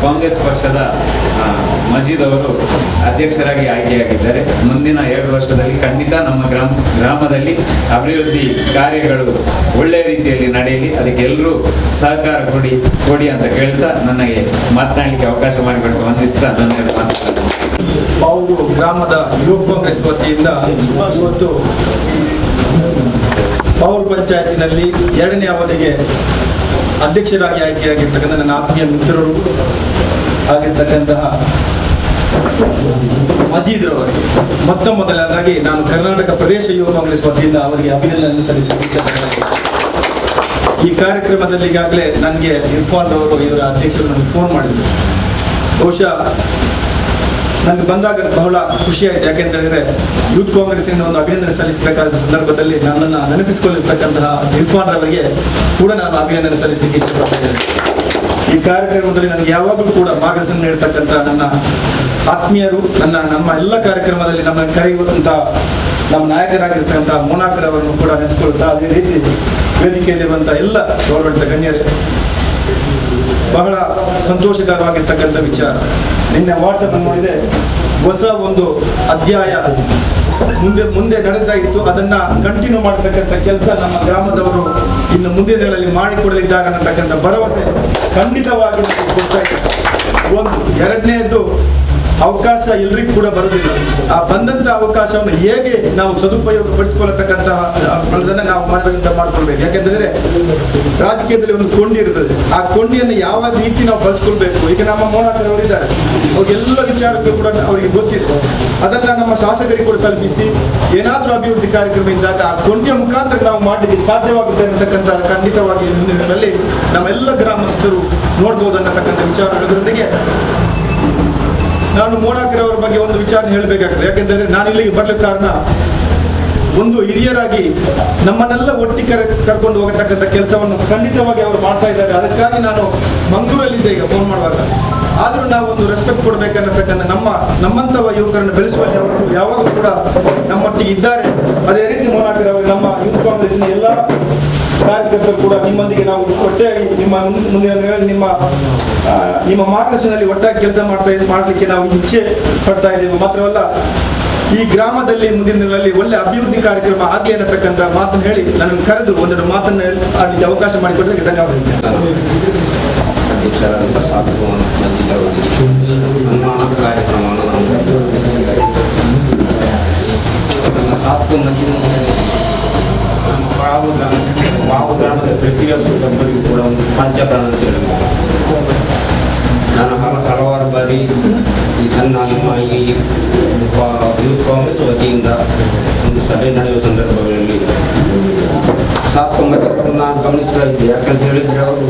ಕಾಂಗ್ರೆಸ್ ಪಕ್ಷದ ಮಜೀದ್ ಅವರು ಅಧ್ಯಕ್ಷರಾಗಿ ಆಯ್ಕೆಯಾಗಿದ್ದಾರೆ. ಮುಂದಿನ 2 ವರ್ಷದಲ್ಲಿ ಖಂಡಿತ ನಮ್ಮ ಗ್ರಾಮದಲ್ಲಿ ಅಭಿವೃದ್ಧಿ ಕಾರ್ಯಗಳು ಒಳ್ಳೆಯ ರೀತಿಯಲ್ಲಿ ನಡೆಯಲಿ, ಅದಕ್ಕೆ ಎಲ್ಲರೂ ಸಹಕಾರ ಕೊಡಿ ಅಂತ ಕೇಳ್ತಾ ನನಗೆ ಮಾತನಾಡಲಿಕ್ಕೆ ಅವಕಾಶ ಮಾಡಿಕೊಟ್ಟು ವಂದಿಸ್ತಾ ನನ್ನ ಮಾತನಾಡ್ತೀನಿ. ಪಾವೂರು ಗ್ರಾಮದ ಯುವ ಕಾಂಗ್ರೆಸ್ ವತಿಯಿಂದ ಇವತ್ತು ಪಾವೂರು ಪಂಚಾಯತಿನಲ್ಲಿ 2ನೇ ಅವಧಿಗೆ ಅಧ್ಯಕ್ಷರಾಗಿ ಆಯ್ಕೆಯಾಗಿರ್ತಕ್ಕಂಥ ನನ್ನ ಆತ್ಮೀಯ ಮಿತ್ರರು ಆಗಿರ್ತಕ್ಕಂತಹ ಮಜೀದ್ರವರಿಗೆ ಮೊದಲನೇದಾಗಿ ನಾನು ಕರ್ನಾಟಕ ಪ್ರದೇಶ ಯುವ ಕಾಂಗ್ರೆಸ್ ವತಿಯಿಂದ ಅವರಿಗೆ ಅಭಿನಂದನೆ ಸಲ್ಲಿಸುತ್ತಿದ್ದೇನೆ. ಈ ಕಾರ್ಯಕ್ರಮದಲ್ಲಿ ಈಗಾಗಲೇ ನನಗೆ ಇರ್ಫಾನ್ ಅವರು ಇವರ ಅಧ್ಯಕ್ಷರು ನನಗೆ ಫೋನ್ ಮಾಡಿದ್ರು. ಬಹುಶಃ ನನಗೆ ಬಂದಾಗ ಬಹಳ ಖುಷಿ ಆಯಿತು. ಯಾಕೆಂತ ಹೇಳಿದ್ರೆ ಯೂತ್ ಕಾಂಗ್ರೆಸ್ಸಿನ ಒಂದು ಅಭಿನಂದನೆ ಸಲ್ಲಿಸಬೇಕಾದ ಸಂದರ್ಭದಲ್ಲಿ ನನ್ನನ್ನು ನೆನಪಿಸಿಕೊಳ್ಳಿರ್ತಕ್ಕಂತಹ ಇರ್ಫಾನ್ ಅವರಿಗೆ ಕೂಡ ನಾನು ಅಭಿನಂದನೆ ಸಲ್ಲಿಸಲಿಕ್ಕೆ ಇಷ್ಟಪಡ್ತೇನೆ. ಈ ಕಾರ್ಯಕ್ರಮದಲ್ಲಿ ನನಗೆ ಯಾವಾಗಲೂ ಕೂಡ ಮಾರ್ಗದರ್ಶನ ನೀಡತಕ್ಕಂಥ ನನ್ನ ಆತ್ಮೀಯರು, ನಮ್ಮ ಎಲ್ಲ ಕಾರ್ಯಕ್ರಮದಲ್ಲಿ ನಮ್ಮನ್ನು ಕರೆಯುವಂಥ ನಮ್ಮ ನಾಯಕರಾಗಿರ್ತಕ್ಕಂಥ ಮೋನಾಕರ್ ಅವರನ್ನು ಕೂಡ ನೆನೆಸ್ಕೊಳ್ತಾ, ಅದೇ ರೀತಿ ವೇದಿಕೆಯಲ್ಲಿರುವಂಥ ಎಲ್ಲ ಗೌರವಾನ್ವಿತ ಗಣ್ಯರೇ, ಬಹಳ ಸಂತೋಷಕರವಾಗಿರ್ತಕ್ಕಂಥ ವಿಚಾರ. ನಿನ್ನೆ ವಾಟ್ಸಪ್ ನೋಡಿದೆ, ಹೊಸ ಒಂದು ಅಧ್ಯಾಯ ಮುಂದೆ ನಡೆತಾ ಇತ್ತು. ಅದನ್ನ ಕಂಟಿನ್ಯೂ ಮಾಡತಕ್ಕಂಥ ಕೆಲಸ ನಮ್ಮ ಗ್ರಾಮದವರು ಇನ್ನು ಮುಂದಿನ ದಿನಗಳಲ್ಲಿ ಮಾಡಿಕೊಡಲಿದ್ದಾರೆ ಅನ್ನತಕ್ಕಂಥ ಭರವಸೆ ಖಂಡಿತವಾಗಿ ಕೊಡ್ತಾ ಇದ್ದಾರೆ. ಒಂದು ಎರಡನೇದ್ದು, ಅವಕಾಶ ಎಲ್ರಿಗೂ ಕೂಡ ಬರುವುದಿಲ್ಲ. ಆ ಬಂದಂಥ ಅವಕಾಶವನ್ನು ಹೇಗೆ ನಾವು ಸದುಪಯೋಗ ಪಡಿಸಿಕೊಳ್ಳತಕ್ಕಂತಹ ನಾವು ಮಾಡ್ಕೊಳ್ಬೇಕು. ಯಾಕೆಂತಂದ್ರೆ ರಾಜಕೀಯದಲ್ಲಿ ಒಂದು ಕೊಂಡಿ ಇರ್ತದೆ. ಆ ಕೊಂಡಿಯನ್ನು ಯಾವ ರೀತಿ ನಾವು ಬಳಸ್ಕೊಳ್ಬೇಕು. ಈಗ ನಮ್ಮ ಮೋನಾಕರ್ ಅವರಿದ್ದಾರೆ, ಅವ್ರಿಗೆಲ್ಲ ವಿಚಾರಗಳು ಕೂಡ ಅವರಿಗೆ ಗೊತ್ತಿದೆ. ಅದನ್ನ ನಮ್ಮ ಶಾಸಕರಿಗೆ ಕೂಡ ತಲುಪಿಸಿ ಏನಾದರೂ ಅಭಿವೃದ್ಧಿ ಕಾರ್ಯಕ್ರಮ ಇದ್ದಾಗ ಆ ಕೊಂಡಿಯ ಮುಖಾಂತರ ನಾವು ಮಾಡಲಿಕ್ಕೆ ಸಾಧ್ಯವಾಗುತ್ತೆ ಅನ್ನತಕ್ಕಂಥ ಖಂಡಿತವಾಗಿ ಮುಂದಿನಲ್ಲಿ ನಮ್ಮೆಲ್ಲ ಗ್ರಾಮಸ್ಥರು ನೋಡ್ಬೋದು ಅನ್ನತಕ್ಕಂಥ ವಿಚಾರಗಳೊಂದಿಗೆ ನಾನು ಮೋನಾಕರ್ ಅವರ ಬಗ್ಗೆ ಒಂದು ವಿಚಾರ ಹೇಳಬೇಕಾಗ್ತದೆ. ಯಾಕೆಂತಂದ್ರೆ ನಾನು ಇಲ್ಲಿಗೆ ಬರ್ಲಿಕ್ಕೆ ಕಾರಣ, ಒಂದು ಹಿರಿಯರಾಗಿ ನಮ್ಮನ್ನೆಲ್ಲ ಒಟ್ಟಿಗೆ ಕರ್ಕೊಂಡು ಹೋಗತಕ್ಕಂಥ ಕೆಲಸವನ್ನು ಖಂಡಿತವಾಗಿ ಅವರು ಮಾಡ್ತಾ ಇದ್ದಾರೆ. ಅದಕ್ಕಾಗಿ ನಾನು ಮಂಗಳೂರಲ್ಲಿದ್ದೆ ಈಗ ಫೋನ್ ಮಾಡುವಾಗ ಆದರೂ ನಾವೊಂದು ರೆಸ್ಪೆಕ್ಟ್ ಕೊಡಬೇಕನ್ನತಕ್ಕಂಥ ನಮ್ಮಂಥವ ಯುವಕರನ್ನು ಬೆಳೆಸುವಲ್ಲಿ ಅವರು ಯಾವಾಗಲೂ ಕೂಡ ನಮ್ಮೊಟ್ಟಿಗೆ ಇದ್ದಾರೆ. ಅದೇ ರೀತಿ ಮೋನಾಕರ್ ಅವರು ನಮ್ಮ ಯೂತ್ ಕಾಂಗ್ರೆಸ್ನ ಎಲ್ಲ ಕಾರ್ಯಕರ್ತರು ಕೂಡ ನಿಮ್ಮೊಂದಿಗೆ ನಾವು ಒಟ್ಟಾಗಿ ನಿಮ್ಮ ಮಾರ್ಗದರ್ಶನದಲ್ಲಿ ಒಟ್ಟಾಗಿ ಕೆಲಸ ಮಾಡಲಿಕ್ಕೆ ನಾವು ಇಚ್ಛೆ ಪಡ್ತಾ ಇದ್ದೇವೆ. ಮಾತ್ರವಲ್ಲ, ಈ ಗ್ರಾಮದಲ್ಲಿ ಮುಂದಿನ ದಿನಗಳಲ್ಲಿ ಒಳ್ಳೆ ಅಭಿವೃದ್ಧಿ ಕಾರ್ಯಕ್ರಮ ಆಗಲಿ ಅನ್ನತಕ್ಕಂಥ ಮಾತನ್ನು ಹೇಳಿ ನನ್ನನ್ನು ಕರೆದು ಒಂದೆರಡು ಮಾತನ್ನು ಆಡಲಿಕ್ಕೆ ಅವಕಾಶ ಮಾಡಿಕೊಡಲಿಕ್ಕೆ ಧನ್ಯವಾದಗಳು. ಅಧ್ಯಕ್ಷರಾದಂಥ ಸಾಧು ಮಜೀದ್ ಅವರಿಗೆ ಸನ್ಮಾನ ಕಾರ್ಯಕ್ರಮವನ್ನು ಸಾಧು ಮಜೀದ್ ಮಾವು ಗ್ರಾಮದ ಪ್ರತಿಯೊಬ್ಬರಿಗೂ ಕೂಡ ಒಂದು ಪಂಚಪ್ರಾಣ ಅಂತ ಹೇಳಿದ್ರು. ನಾನು ಹಲವಾರು ಬಾರಿ ಈ ನಮ್ಮ ಈ ಯೂತ್ ಕಾಂಗ್ರೆಸ್ ವತಿಯಿಂದ ಒಂದು ಸಭೆ ನಡೆಯುವ ಸಂದರ್ಭಗಳಲ್ಲಿ ಸಾಧು ಮಜೀದ್ ಅವರನ್ನು ನಾನು ಗಮನಿಸ್ತಾ ಇದ್ದೆ. ಯಾಕಂತ ಹೇಳಿದರೆ ಅವರು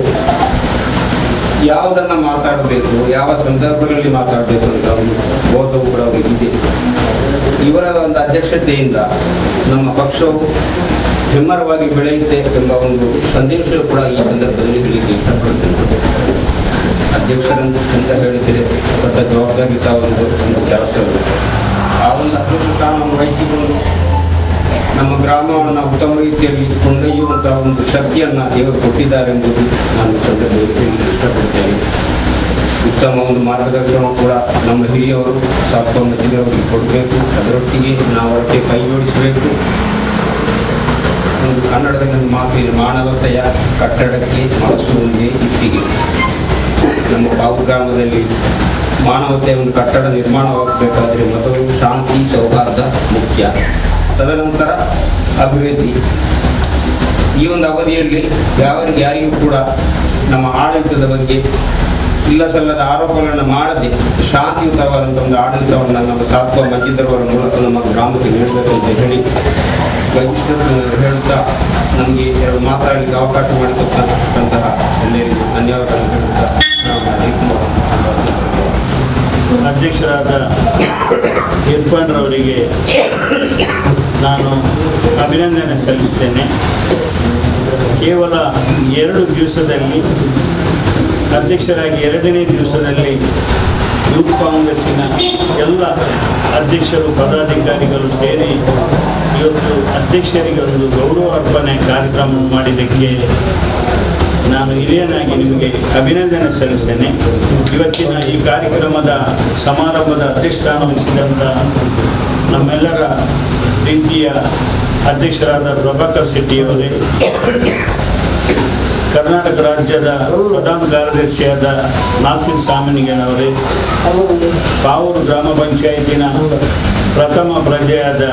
ಯಾವುದನ್ನು ಮಾತಾಡಬೇಕು, ಯಾವ ಸಂದರ್ಭಗಳಲ್ಲಿ ಮಾತಾಡಬೇಕು ಅಂತ ಒಂದು ಬೋಧವು ಕೂಡ ಅವರಿಗೆ ಇದೆ. ಇವರ ಒಂದು ಅಧ್ಯಕ್ಷತೆಯಿಂದ ನಮ್ಮ ಪಕ್ಷವು ಹೆಮ್ಮರವಾಗಿ ಬೆಳೆಯುತ್ತೆ ಎಂಬ ಒಂದು ಸಂದೇಶ ಕೂಡ ಈ ಸಂದರ್ಭದಲ್ಲಿ ಹೇಳಲಿಕ್ಕೆ ಇಷ್ಟಪಡ್ತೇನೆ. ಅಧ್ಯಕ್ಷರಂತ ಹೇಳಿದರೆ ಸ್ವಲ್ಪ ಜವಾಬ್ದಾರಿತ ಒಂದು ಕೆಲಸಗಳು. ಆ ಒಂದು ಅಧ್ಯಕ್ಷ ಸ್ಥಾನವನ್ನು ವಹಿಸಿಕೊಂಡು ನಮ್ಮ ಗ್ರಾಮವನ್ನು ಉತ್ತಮ ರೀತಿಯಲ್ಲಿ ಕೊಂಡೊಯ್ಯುವಂತಹ ಒಂದು ಶಕ್ತಿಯನ್ನು ದೇವರು ಕೊಟ್ಟಿದ್ದಾರೆ ಎಂಬುದು ನಾನು ಸಂದರ್ಭದಲ್ಲಿ ಹೇಳಲಿಕ್ಕೆ ಇಷ್ಟಪಡ್ತೇನೆ. ಉತ್ತಮ ಒಂದು ಮಾರ್ಗದರ್ಶನ ಕೂಡ ನಮ್ಮ ಹಿರಿಯವರು ಸಾಧು ಮಜೀದ್ ಅವರಿಗೆ ಕೊಡಬೇಕು. ಅದರೊಟ್ಟಿಗೆ ನಾವು ಅವರಿಗೆ ಕೈ ಜೋಡಿಸಬೇಕು. ಒಂದು ಕನ್ನಡದಲ್ಲಿ ಒಂದು ಮಾತು ಇದೆ, ಮಾನವತೆಯ ಕಟ್ಟಡಕ್ಕೆ ಮನಸ್ಸು ಒಂದೇ ಇಟ್ಟಿಗೆ. ನಮ್ಮ ಪಾವು ಗ್ರಾಮದಲ್ಲಿ ಮಾನವತೆಯ ಒಂದು ಕಟ್ಟಡ ನಿರ್ಮಾಣವಾಗಬೇಕಾದ್ರೆ ಮೊದಲು ಶಾಂತಿ ಸೌಹಾರ್ದ ಮುಖ್ಯ, ತದನಂತರ ಅಭಿವೃದ್ಧಿ. ಈ ಒಂದು ಅವಧಿಯಲ್ಲಿ ಯಾರಿಗೂ ಕೂಡ ನಮ್ಮ ಆಡಳಿತದ ಬಗ್ಗೆ ಇಲ್ಲ ಸಲ್ಲದ ಆರೋಪಗಳನ್ನು ಮಾಡದೆ ಶಾಂತಿಯುತವಾದಂಥ ಒಂದು ಆಡಳಿತವನ್ನು ನಮ್ಮ ಸಾಧು ಮಜೀದ್ ಅವರ ಮೂಲಕ ನಮ್ಮ ಗ್ರಾಮಕ್ಕೆ ನೀಡಬೇಕು ಅಂತ ಹೇಳಿ ಹೇಳುತ್ತಾ ನಮಗೆ ಮಾತಾಡಲಿಕ್ಕೆ ಅವಕಾಶ ಮಾಡಿಕೊಟ್ಟಂತಹ ಎಲ್ಲರಿಗೂ ಧನ್ಯವಾದಗಳನ್ನು ಹೇಳುತ್ತಾ ಅಧ್ಯಕ್ಷರಾದ ಇರ್ಫಾನ್ರವರಿಗೆ ನಾನು ಅಭಿನಂದನೆ ಸಲ್ಲಿಸ್ತೇನೆ. ಕೇವಲ 2 ದಿವಸದಲ್ಲಿ ಅಧ್ಯಕ್ಷರಾಗಿ 2ನೇ ದಿವಸದಲ್ಲಿ ಯೂತ್ ಕಾಂಗ್ರೆಸ್ಸಿನ ಎಲ್ಲ ಅಧ್ಯಕ್ಷರು ಪದಾಧಿಕಾರಿಗಳು ಸೇರಿ ಇವತ್ತು ಅಧ್ಯಕ್ಷರಿಗೆ ಒಂದು ಗೌರವ ಅರ್ಪಣೆ ಕಾರ್ಯಕ್ರಮ ಮಾಡಿದ್ದಕ್ಕೆ ನಾನು ಹಿರಿಯನಾಗಿ ನಿಮಗೆ ಅಭಿನಂದನೆ ಸಲ್ಲಿಸ್ತೇನೆ. ಇವತ್ತಿನ ಈ ಕಾರ್ಯಕ್ರಮದ ಸಮಾರಂಭದ ಅಧ್ಯಕ್ಷ ಸ್ಥಾನ ವಹಿಸಿದಂಥ ನಮ್ಮೆಲ್ಲರ ಪ್ರೀತಿಯ ಅಧ್ಯಕ್ಷರಾದ ಪ್ರಭಾಕರ್ ಶೆಟ್ಟಿಯವರೇ, ಕರ್ನಾಟಕ ರಾಜ್ಯದ ಪ್ರಧಾನ ಕಾರ್ಯದರ್ಶಿಯಾದ ನಾಸಿರ್ ಸಾಮಿನಿಗನವರೇ, ಪಾವೂರು ಗ್ರಾಮ ಪಂಚಾಯತಿನ ಪ್ರಥಮ ಪ್ರಜೆಯಾದ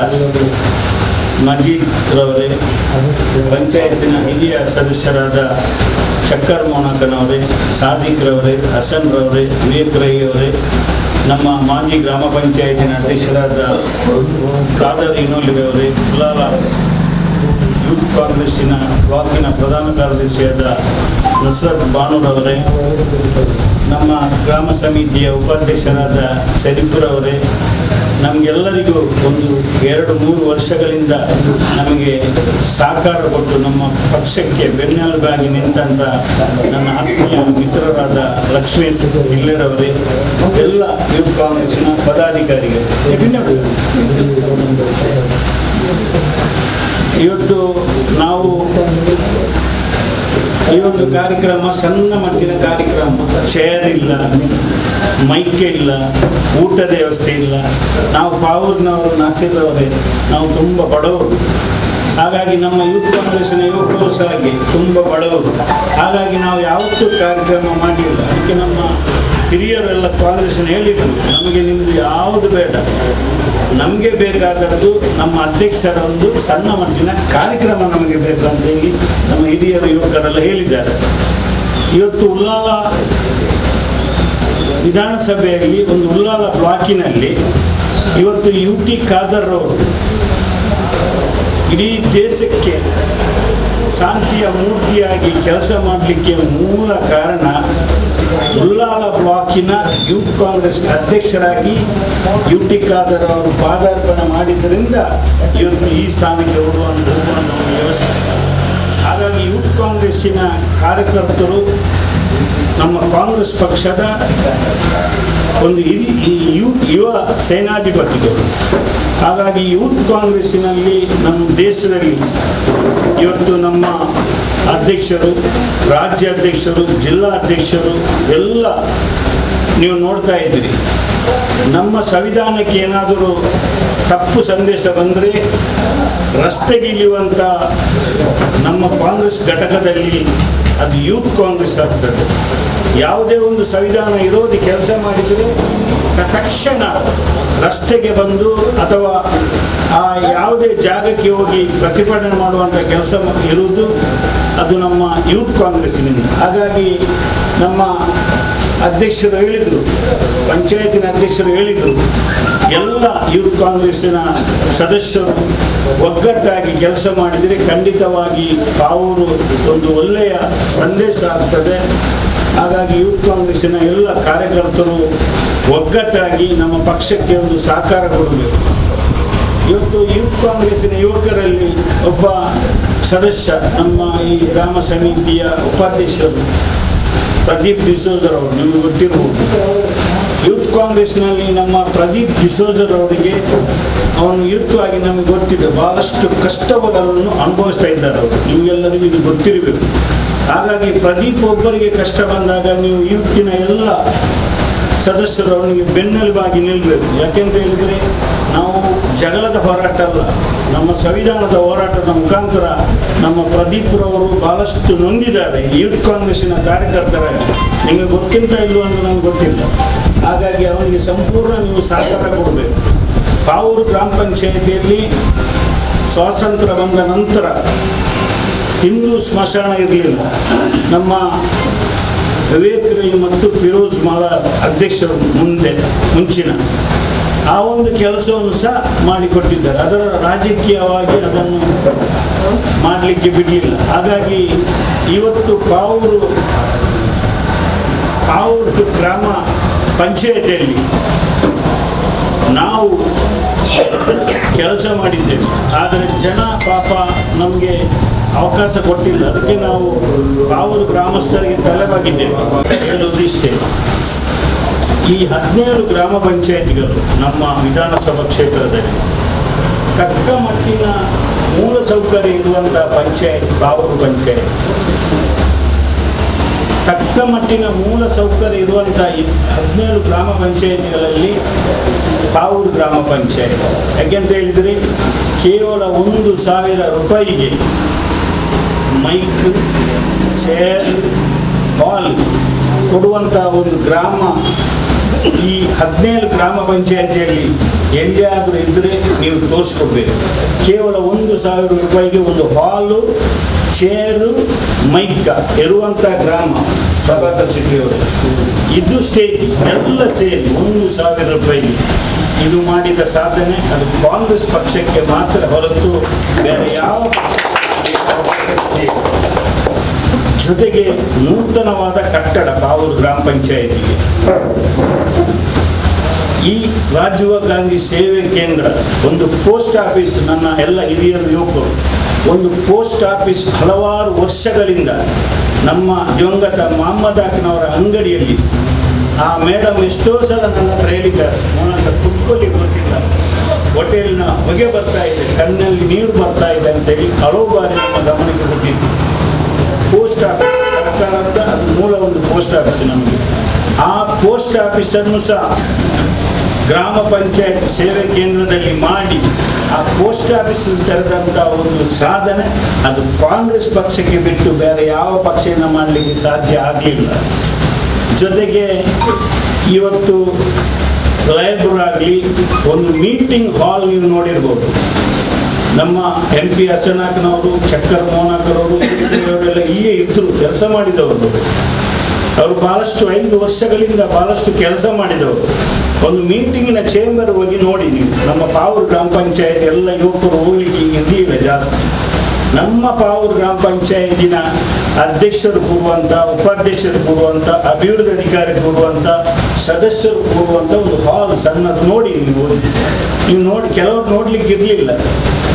ಮಜೀದ್ ರವರೇ, ಪಂಚಾಯತಿನ ಹಿರಿಯ ಸದಸ್ಯರಾದ ಚಕ್ಕರ್ ಮೋನಕನವರೇ, ಸಾದಿಕ್ ರವರೇ, ಹಸನ್ ರವರೇ, ವಿವೇಕ್ ರೈ ಅವರೇ, ನಮ್ಮ ಮಾಜಿ ಗ್ರಾಮ ಪಂಚಾಯತಿನ ಅಧ್ಯಕ್ಷರಾದ ಖಾದರ್ ಇನೋಲಿಯವರೇ, ಉಲಾಲ ಯೂತ್ ಕಾಂಗ್ರೆಸ್ಸಿನ ಬ್ಲಾಕಿನ ಪ್ರಧಾನ ಕಾರ್ಯದರ್ಶಿಯಾದ ನಸ್ರತ್ ಬಾನೂರವರೇ, ನಮ್ಮ ಗ್ರಾಮ ಸಮಿತಿಯ ಉಪಾಧ್ಯಕ್ಷರಾದ ಸರಿಪುರವರೇ, ನಮಗೆಲ್ಲರಿಗೂ ಒಂದು 2-3 ವರ್ಷಗಳಿಂದ ನಮಗೆ ಸಹಕಾರ ಕೊಟ್ಟು ನಮ್ಮ ಪಕ್ಷಕ್ಕೆ ಬೆನ್ನೆಲುಬಾಗಿ ನಿಂತಂಥ ನನ್ನ ಆತ್ಮೀಯ ಮಿತ್ರರಾದ ಲಕ್ಷ್ಮೇಶ್ ಇಲ್ಲೆರವರೇ, ಎಲ್ಲ ಯೂತ್ ಕಾಂಗ್ರೆಸ್ಸಿನ ಪದಾಧಿಕಾರಿಗಳು, ಇವತ್ತು ನಾವು ಈ ಒಂದು ಕಾರ್ಯಕ್ರಮ ಸಣ್ಣ ಮಟ್ಟಿನ ಕಾರ್ಯಕ್ರಮ, ಚೇರ್ ಇಲ್ಲ, ಮೈಕೆ ಇಲ್ಲ, ಊಟದ ವ್ಯವಸ್ಥೆ ಇಲ್ಲ. ನಾವು ಪಾವೂರಿನವರು, ನಾಸಿರ್ರವರೇ, ನಾವು ತುಂಬ ಬಡವರು. ಹಾಗಾಗಿ ನಮ್ಮ ಯೂತ್ ಕಾಂಗ್ರೆಸ್ಸಿನ ಯುವಕರು ಸಹ ಹಾಗೆ ತುಂಬ ಬಡವರು. ಹಾಗಾಗಿ ನಾವು ಯಾವತ್ತೂ ಕಾರ್ಯಕ್ರಮ ಮಾಡಿಲ್ಲ. ಅದಕ್ಕೆ ನಮ್ಮ ಹಿರಿಯರೆಲ್ಲ ಕಾಂಗ್ರೆಸ್ಸಿನ ಹೇಳಿದರು, ನಮಗೆ ನಿಮ್ಮದು ಯಾವುದು ಬೇಡ, ನಮಗೆ ಬೇಕಾದದ್ದು ನಮ್ಮ ಅಧ್ಯಕ್ಷರ ಒಂದು ಸಣ್ಣ ಮಟ್ಟಿನ ಕಾರ್ಯಕ್ರಮ ನಮಗೆ ಬೇಕು ಅಂತೇಳಿ ನಮ್ಮ ಹಿರಿಯರು ಯುವಕರೆಲ್ಲ ಹೇಳಿದ್ದಾರೆ. ಇವತ್ತು ಉಲ್ಲಾಲ ವಿಧಾನಸಭೆಯಲ್ಲಿ ಒಂದು ಉಲ್ಲಾಲ ಬ್ಲಾಕಿನಲ್ಲಿ ಇವತ್ತು UT ಖಾದರ್ ಅವರು ಇಡೀ ದೇಶಕ್ಕೆ ಶಾಂತಿಯ ಮೂರ್ತಿಯಾಗಿ ಕೆಲಸ ಮಾಡಲಿಕ್ಕೆ ಮೂಲ ಕಾರಣ ಉಲ್ಲಾಲ ಬ್ಲಾಕಿನ ಯೂತ್ ಕಾಂಗ್ರೆಸ್ ಅಧ್ಯಕ್ಷರಾಗಿ UT ಖಾದರ್ ಅವರು ಪಾದಾರ್ಪಣೆ ಮಾಡಿದ್ದರಿಂದ ಇವತ್ತು ಈ ಸ್ಥಾನಕ್ಕೆ ಹೋಗುವಂಥ ವ್ಯವಸ್ಥೆ. ಹಾಗಾಗಿ ಯೂತ್ ಕಾಂಗ್ರೆಸ್ಸಿನ ಕಾರ್ಯಕರ್ತರು ನಮ್ಮ ಕಾಂಗ್ರೆಸ್ ಪಕ್ಷದ ಒಂದು ಯುವ ಸೇನಾಧಿಪತಿಗಳು. ಹಾಗಾಗಿ ಯೂತ್ ಕಾಂಗ್ರೆಸ್ಸಿನಲ್ಲಿ ನಮ್ಮ ದೇಶದಲ್ಲಿ ಇವತ್ತು ನಮ್ಮ ಅಧ್ಯಕ್ಷರು, ರಾಜ್ಯಾಧ್ಯಕ್ಷರು, ಜಿಲ್ಲಾ ಅಧ್ಯಕ್ಷರು ಎಲ್ಲ ನೀವು ನೋಡ್ತಾ ಇದ್ದೀರಿ. ನಮ್ಮ ಸಂವಿಧಾನಕ್ಕೆ ಏನಾದರೂ ತಪ್ಪು ಸಂದೇಶ ಬಂದರೆ ರಸ್ತೆಗಿಳಿಯುವಂಥ ನಮ್ಮ ಕಾಂಗ್ರೆಸ್ ಘಟಕದಲ್ಲಿ ಅದು ಯೂತ್ ಕಾಂಗ್ರೆಸ್ ಆಗ್ತದೆ. ಯಾವುದೇ ಒಂದು ಸಂವಿಧಾನ ವಿರೋಧಿ ಕೆಲಸ ಮಾಡಿದರೆ ತಕ್ಷಣ ರಸ್ತೆಗೆ ಬಂದು ಅಥವಾ ಆ ಯಾವುದೇ ಜಾಗಕ್ಕೆ ಹೋಗಿ ಪ್ರತಿಭಟನೆ ಮಾಡುವಂಥ ಕೆಲಸ ಇರುವುದು ಅದು ನಮ್ಮ ಯೂತ್ ಕಾಂಗ್ರೆಸ್ಸಿನಿಂದ. ಹಾಗಾಗಿ ನಮ್ಮ ಅಧ್ಯಕ್ಷರು ಹೇಳಿದರು, ಪಂಚಾಯತಿನ ಅಧ್ಯಕ್ಷರು ಹೇಳಿದರು, ಎಲ್ಲ ಯೂತ್ ಕಾಂಗ್ರೆಸ್ಸಿನ ಸದಸ್ಯರು ಒಗ್ಗಟ್ಟಾಗಿ ಕೆಲಸ ಮಾಡಿದರೆ ಖಂಡಿತವಾಗಿ ಪಾವೂರು ಒಂದು ಒಳ್ಳೆಯ ಸಂದೇಶ ಆಗ್ತದೆ. ಹಾಗಾಗಿ ಯೂತ್ ಕಾಂಗ್ರೆಸ್ಸಿನ ಎಲ್ಲ ಕಾರ್ಯಕರ್ತರು ಒಗ್ಗಟ್ಟಾಗಿ ನಮ್ಮ ಪಕ್ಷಕ್ಕೆ ಒಂದು ಸಹಕಾರ ಕೊಡಬೇಕು. ಇವತ್ತು ಯೂತ್ ಕಾಂಗ್ರೆಸ್ಸಿನ ಯುವಕರಲ್ಲಿ ಒಬ್ಬ ಸದಸ್ಯ, ನಮ್ಮ ಈ ಗ್ರಾಮ ಸಮಿತಿಯ ಉಪಾಧ್ಯಕ್ಷರು ಪ್ರದೀಪ್ ಡಿಸೋಜರವರು, ನಿಮಗೆ ಗೊತ್ತಿರಬಹುದು. ಯೂತ್ ಕಾಂಗ್ರೆಸ್ನಲ್ಲಿ ನಮ್ಮ ಪ್ರದೀಪ್ ಡಿಸೋಜರವರಿಗೆ ಅವನು ಯೂತ್ ಆಗಿ ನಮಗೆ ಗೊತ್ತಿದೆ, ಬಹಳಷ್ಟು ಕಷ್ಟಗಳನ್ನು ಅನುಭವಿಸ್ತಾ ಇದ್ದಾರೆ ಅವರು, ನಿಮಗೆಲ್ಲರಿಗೂ ಇದು ಗೊತ್ತಿರಬೇಕು. ಹಾಗಾಗಿ ಪ್ರದೀಪ್ ಒಬ್ಬರಿಗೆ ಕಷ್ಟ ಬಂದಾಗ ನೀವು ಯೂತಿನ ಎಲ್ಲ ಸದಸ್ಯರು ಅವನಿಗೆ ಬೆನ್ನೆಲುಬಾಗಿ ನಿಲ್ಲಬೇಕು. ಯಾಕೆಂತ ಹೇಳಿದರೆ ನಾವು ಜಗಳದ ಹೋರಾಟ ಅಲ್ಲ, ನಮ್ಮ ಸಂವಿಧಾನದ ಹೋರಾಟದ ಮುಖಾಂತರ ನಮ್ಮ ಪ್ರದೀಪ್ರವರು ಬಹಳಷ್ಟು ನೊಂದಿದ್ದಾರೆ ಯೂತ್ ಕಾಂಗ್ರೆಸ್ಸಿನ ಕಾರ್ಯಕರ್ತರಾಗಿ. ನಿಮಗೆ ಗೊತ್ತಿಂತ ಇಲ್ವ ಅಂತ ನನಗೆ ಗೊತ್ತಿಲ್ಲ. ಹಾಗಾಗಿ ಅವನಿಗೆ ಸಂಪೂರ್ಣ ನೀವು ಸಹಕಾರ ಕೊಡಬೇಕು. ಪಾವೂರು ಗ್ರಾಮ ಪಂಚಾಯಿತಿಯಲ್ಲಿ ಸ್ವಾತಂತ್ರ್ಯ ಬಂದ ನಂತರ ಹಿಂದೂ ಸ್ಮಶಾನ ಇರಲಿಲ್ಲ. ನಮ್ಮ ವಿವೇಕ್ ರೈ ಮತ್ತು ಫಿರೋಜ್ ಮಾಲಾ ಅಧ್ಯಕ್ಷರು ಮುಂಚಿನ ಆ ಒಂದು ಕೆಲಸವನ್ನು ಸಹ ಮಾಡಿಕೊಟ್ಟಿದ್ದಾರೆ. ಅದರ ರಾಜಕೀಯವಾಗಿ ಅದನ್ನು ಮಾಡಲಿಕ್ಕೆ ಬಿಡಲಿಲ್ಲ. ಹಾಗಾಗಿ ಇವತ್ತು ಪಾವೂರು ಗ್ರಾಮ ಪಂಚಾಯತಿಯಲ್ಲಿ ನಾವು ಕೆಲಸ ಮಾಡಿದ್ದೇವೆ. ಆದರೆ ಜನ ಪಾಪ ನಮಗೆ ಅವಕಾಶ ಕೊಟ್ಟಿಲ್ಲ. ಅದಕ್ಕೆ ನಾವು ಪಾವೂರು ಗ್ರಾಮಸ್ಥರಿಗೆ ತಲೆಬಾಗಿದ್ದೇವೆ. ಹೇಳುವುದಿಷ್ಟೇ, ಈ 17 ಗ್ರಾಮ ಪಂಚಾಯತಿಗಳು ನಮ್ಮ ವಿಧಾನಸಭಾ ಕ್ಷೇತ್ರದಲ್ಲಿ ತಕ್ಕ ಮಟ್ಟಿನ ಮೂಲ ಸೌಕರ್ಯ ಇರುವಂಥ ಪಂಚಾಯತ್ ಪಾವೂರು ಪಂಚಾಯತ್. ತಕ್ಕ ಮಟ್ಟಿನ ಮೂಲ ಸೌಕರ್ಯ ಇರುವಂಥ 17 ಗ್ರಾಮ ಪಂಚಾಯತಿಗಳಲ್ಲಿ ಪಾವೂರು ಗ್ರಾಮ ಪಂಚಾಯತ್. ಯಾಕೆಂತ ಹೇಳಿದರೆ ಕೇವಲ 1,000 ರೂಪಾಯಿಗೆ ಮೈಕ್, ಚೇರ್, ಹಾಲ್ ಕೊಡುವಂಥ ಒಂದು ಗ್ರಾಮ ಈ 17 ಗ್ರಾಮ ಪಂಚಾಯತಿಯಲ್ಲಿ ಎಲ್ಲಿಯಾದರೂ ಇದ್ದರೆ ನೀವು ತೋರಿಸ್ಕೊಡ್ಬೇಕು. ಕೇವಲ 1,000 ರೂಪಾಯಿಗೆ ಒಂದು ಹಾಲು, ಚೇರು, ಮೈಕ ಇರುವಂಥ ಗ್ರಾಮ ಪ್ರಭಾಕರ್ ಶೆಟ್ಟಿಯವರು. ಇದು ಸ್ಟೇಜ್ ಎಲ್ಲ ಸೇರಿ 1,000 ರೂಪಾಯಿಗೆ ಇದು ಮಾಡಿದ ಸಾಧನೆ ಅದು ಕಾಂಗ್ರೆಸ್ ಪಕ್ಷಕ್ಕೆ ಮಾತ್ರ ಹೊರತು ಬೇರೆ ಯಾವ ಜೊತೆಗೆ ನೂತನವಾದ ಕಟ್ಟಡ ಪಾವೂರು ಗ್ರಾಮ ಪಂಚಾಯತಿಗೆ. ಈ ರಾಜೀವ್ ಗಾಂಧಿ ಸೇವೆ ಕೇಂದ್ರ, ಒಂದು ಪೋಸ್ಟ್ ಆಫೀಸ್, ನನ್ನ ಎಲ್ಲ ಹಿರಿಯರು ಯುವಕರು, ಒಂದು ಪೋಸ್ಟ್ ಆಫೀಸ್ ಹಲವಾರು ವರ್ಷಗಳಿಂದ ನಮ್ಮ ದಿವಂಗತ ಮೊಹಮ್ಮದ್ ಹಾಕಿನವರ ಅಂಗಡಿಯಲ್ಲಿ ಆ ಮೇಡಮ್ ಎಷ್ಟೋ ಸಲ ನನ್ನ ಹತ್ರ ಹೇಳಿದ್ದಾರೆ, ನನ್ನ ಕುತ್ಕೊಳ್ಳಿ ಗೊತ್ತಿಲ್ಲ, ಹೋಟೆಲ್ನ ಹೊಗೆ ಬರ್ತಾ ಇದೆ, ಕಣ್ಣಲ್ಲಿ ನೀರು ಬರ್ತಾ ಇದೆ ಅಂತೇಳಿ ಹಲವು ಬಾರಿ ನಮ್ಮ ಗಮನಕ್ಕೆ ಕೊಟ್ಟಿದ್ದು. ಪೋಸ್ಟ್ ಆಫೀಸ್ ಸರ್ಕಾರದ ಅದು ಮೂಲ ಒಂದು ಪೋಸ್ಟ್ ಆಫೀಸ್ ನಮಗೆ. ಆ ಪೋಸ್ಟ್ ಆಫೀಸನ್ನು ಸಹ ಗ್ರಾಮ ಪಂಚಾಯತ್ ಸೇವೆ ಕೇಂದ್ರದಲ್ಲಿ ಮಾಡಿ ಆ ಪೋಸ್ಟ್ ಆಫೀಸ್ ತೆರೆದಂಥ ಒಂದು ಸಾಧನೆ ಅದು ಕಾಂಗ್ರೆಸ್ ಪಕ್ಷಕ್ಕೆ ಬಿಟ್ಟು ಬೇರೆ ಯಾವ ಪಕ್ಷನ ಮಾಡಲಿಕ್ಕೆ ಸಾಧ್ಯ ಆಗಲಿಲ್ಲ. ಜೊತೆಗೆ ಇವತ್ತು ಲೈಬ್ರರಿ ಆಗಲಿ, ಒಂದು ಮೀಟಿಂಗ್ ಹಾಲ್ ನೀವು ನೋಡಿರ್ಬೋದು. ನಮ್ಮ MP ಹಸನಾಕ್ನವರು, ಚಕ್ಕರ್ ಮೋಹನಕರವರು ಇವರೆಲ್ಲ ಇಲ್ಲೇ ಇದ್ದರು, ಕೆಲಸ ಮಾಡಿದವರು. ಅವರು ಭಾಳಷ್ಟು 5 ವರ್ಷಗಳಿಂದ ಭಾಳಷ್ಟು ಕೆಲಸ ಮಾಡಿದವರು. ಒಂದು ಮೀಟಿಂಗಿನ ಚೇಂಬರ್ ಹೋಗಿ ನೋಡಿ ನೀವು. ನಮ್ಮ ಪಾವೂರು ಗ್ರಾಮ ಪಂಚಾಯತ್ ಎಲ್ಲ ಯುವಕರು ಹೋಗ್ಲಿಕ್ಕೆ ಇರಲಿಲ್ಲ ಜಾಸ್ತಿ. ನಮ್ಮ ಪಾವೂರು ಗ್ರಾಮ ಪಂಚಾಯತಿನ ಅಧ್ಯಕ್ಷರು ಕೂರುವಂಥ, ಉಪಾಧ್ಯಕ್ಷರು ಕೂರುವಂಥ, ಅಭಿವೃದ್ಧಿ ಅಧಿಕಾರಿ ಕೂರುವಂಥ, ಸದಸ್ಯರು ಕೂರುವಂಥ ಒಂದು ಹಾಲ್ ಸಣ್ಣದು ನೋಡಿ ನೀವು ನೋಡಿ ಕೆಲವರು ನೋಡ್ಲಿಕ್ಕೆ ಇರಲಿಲ್ಲ.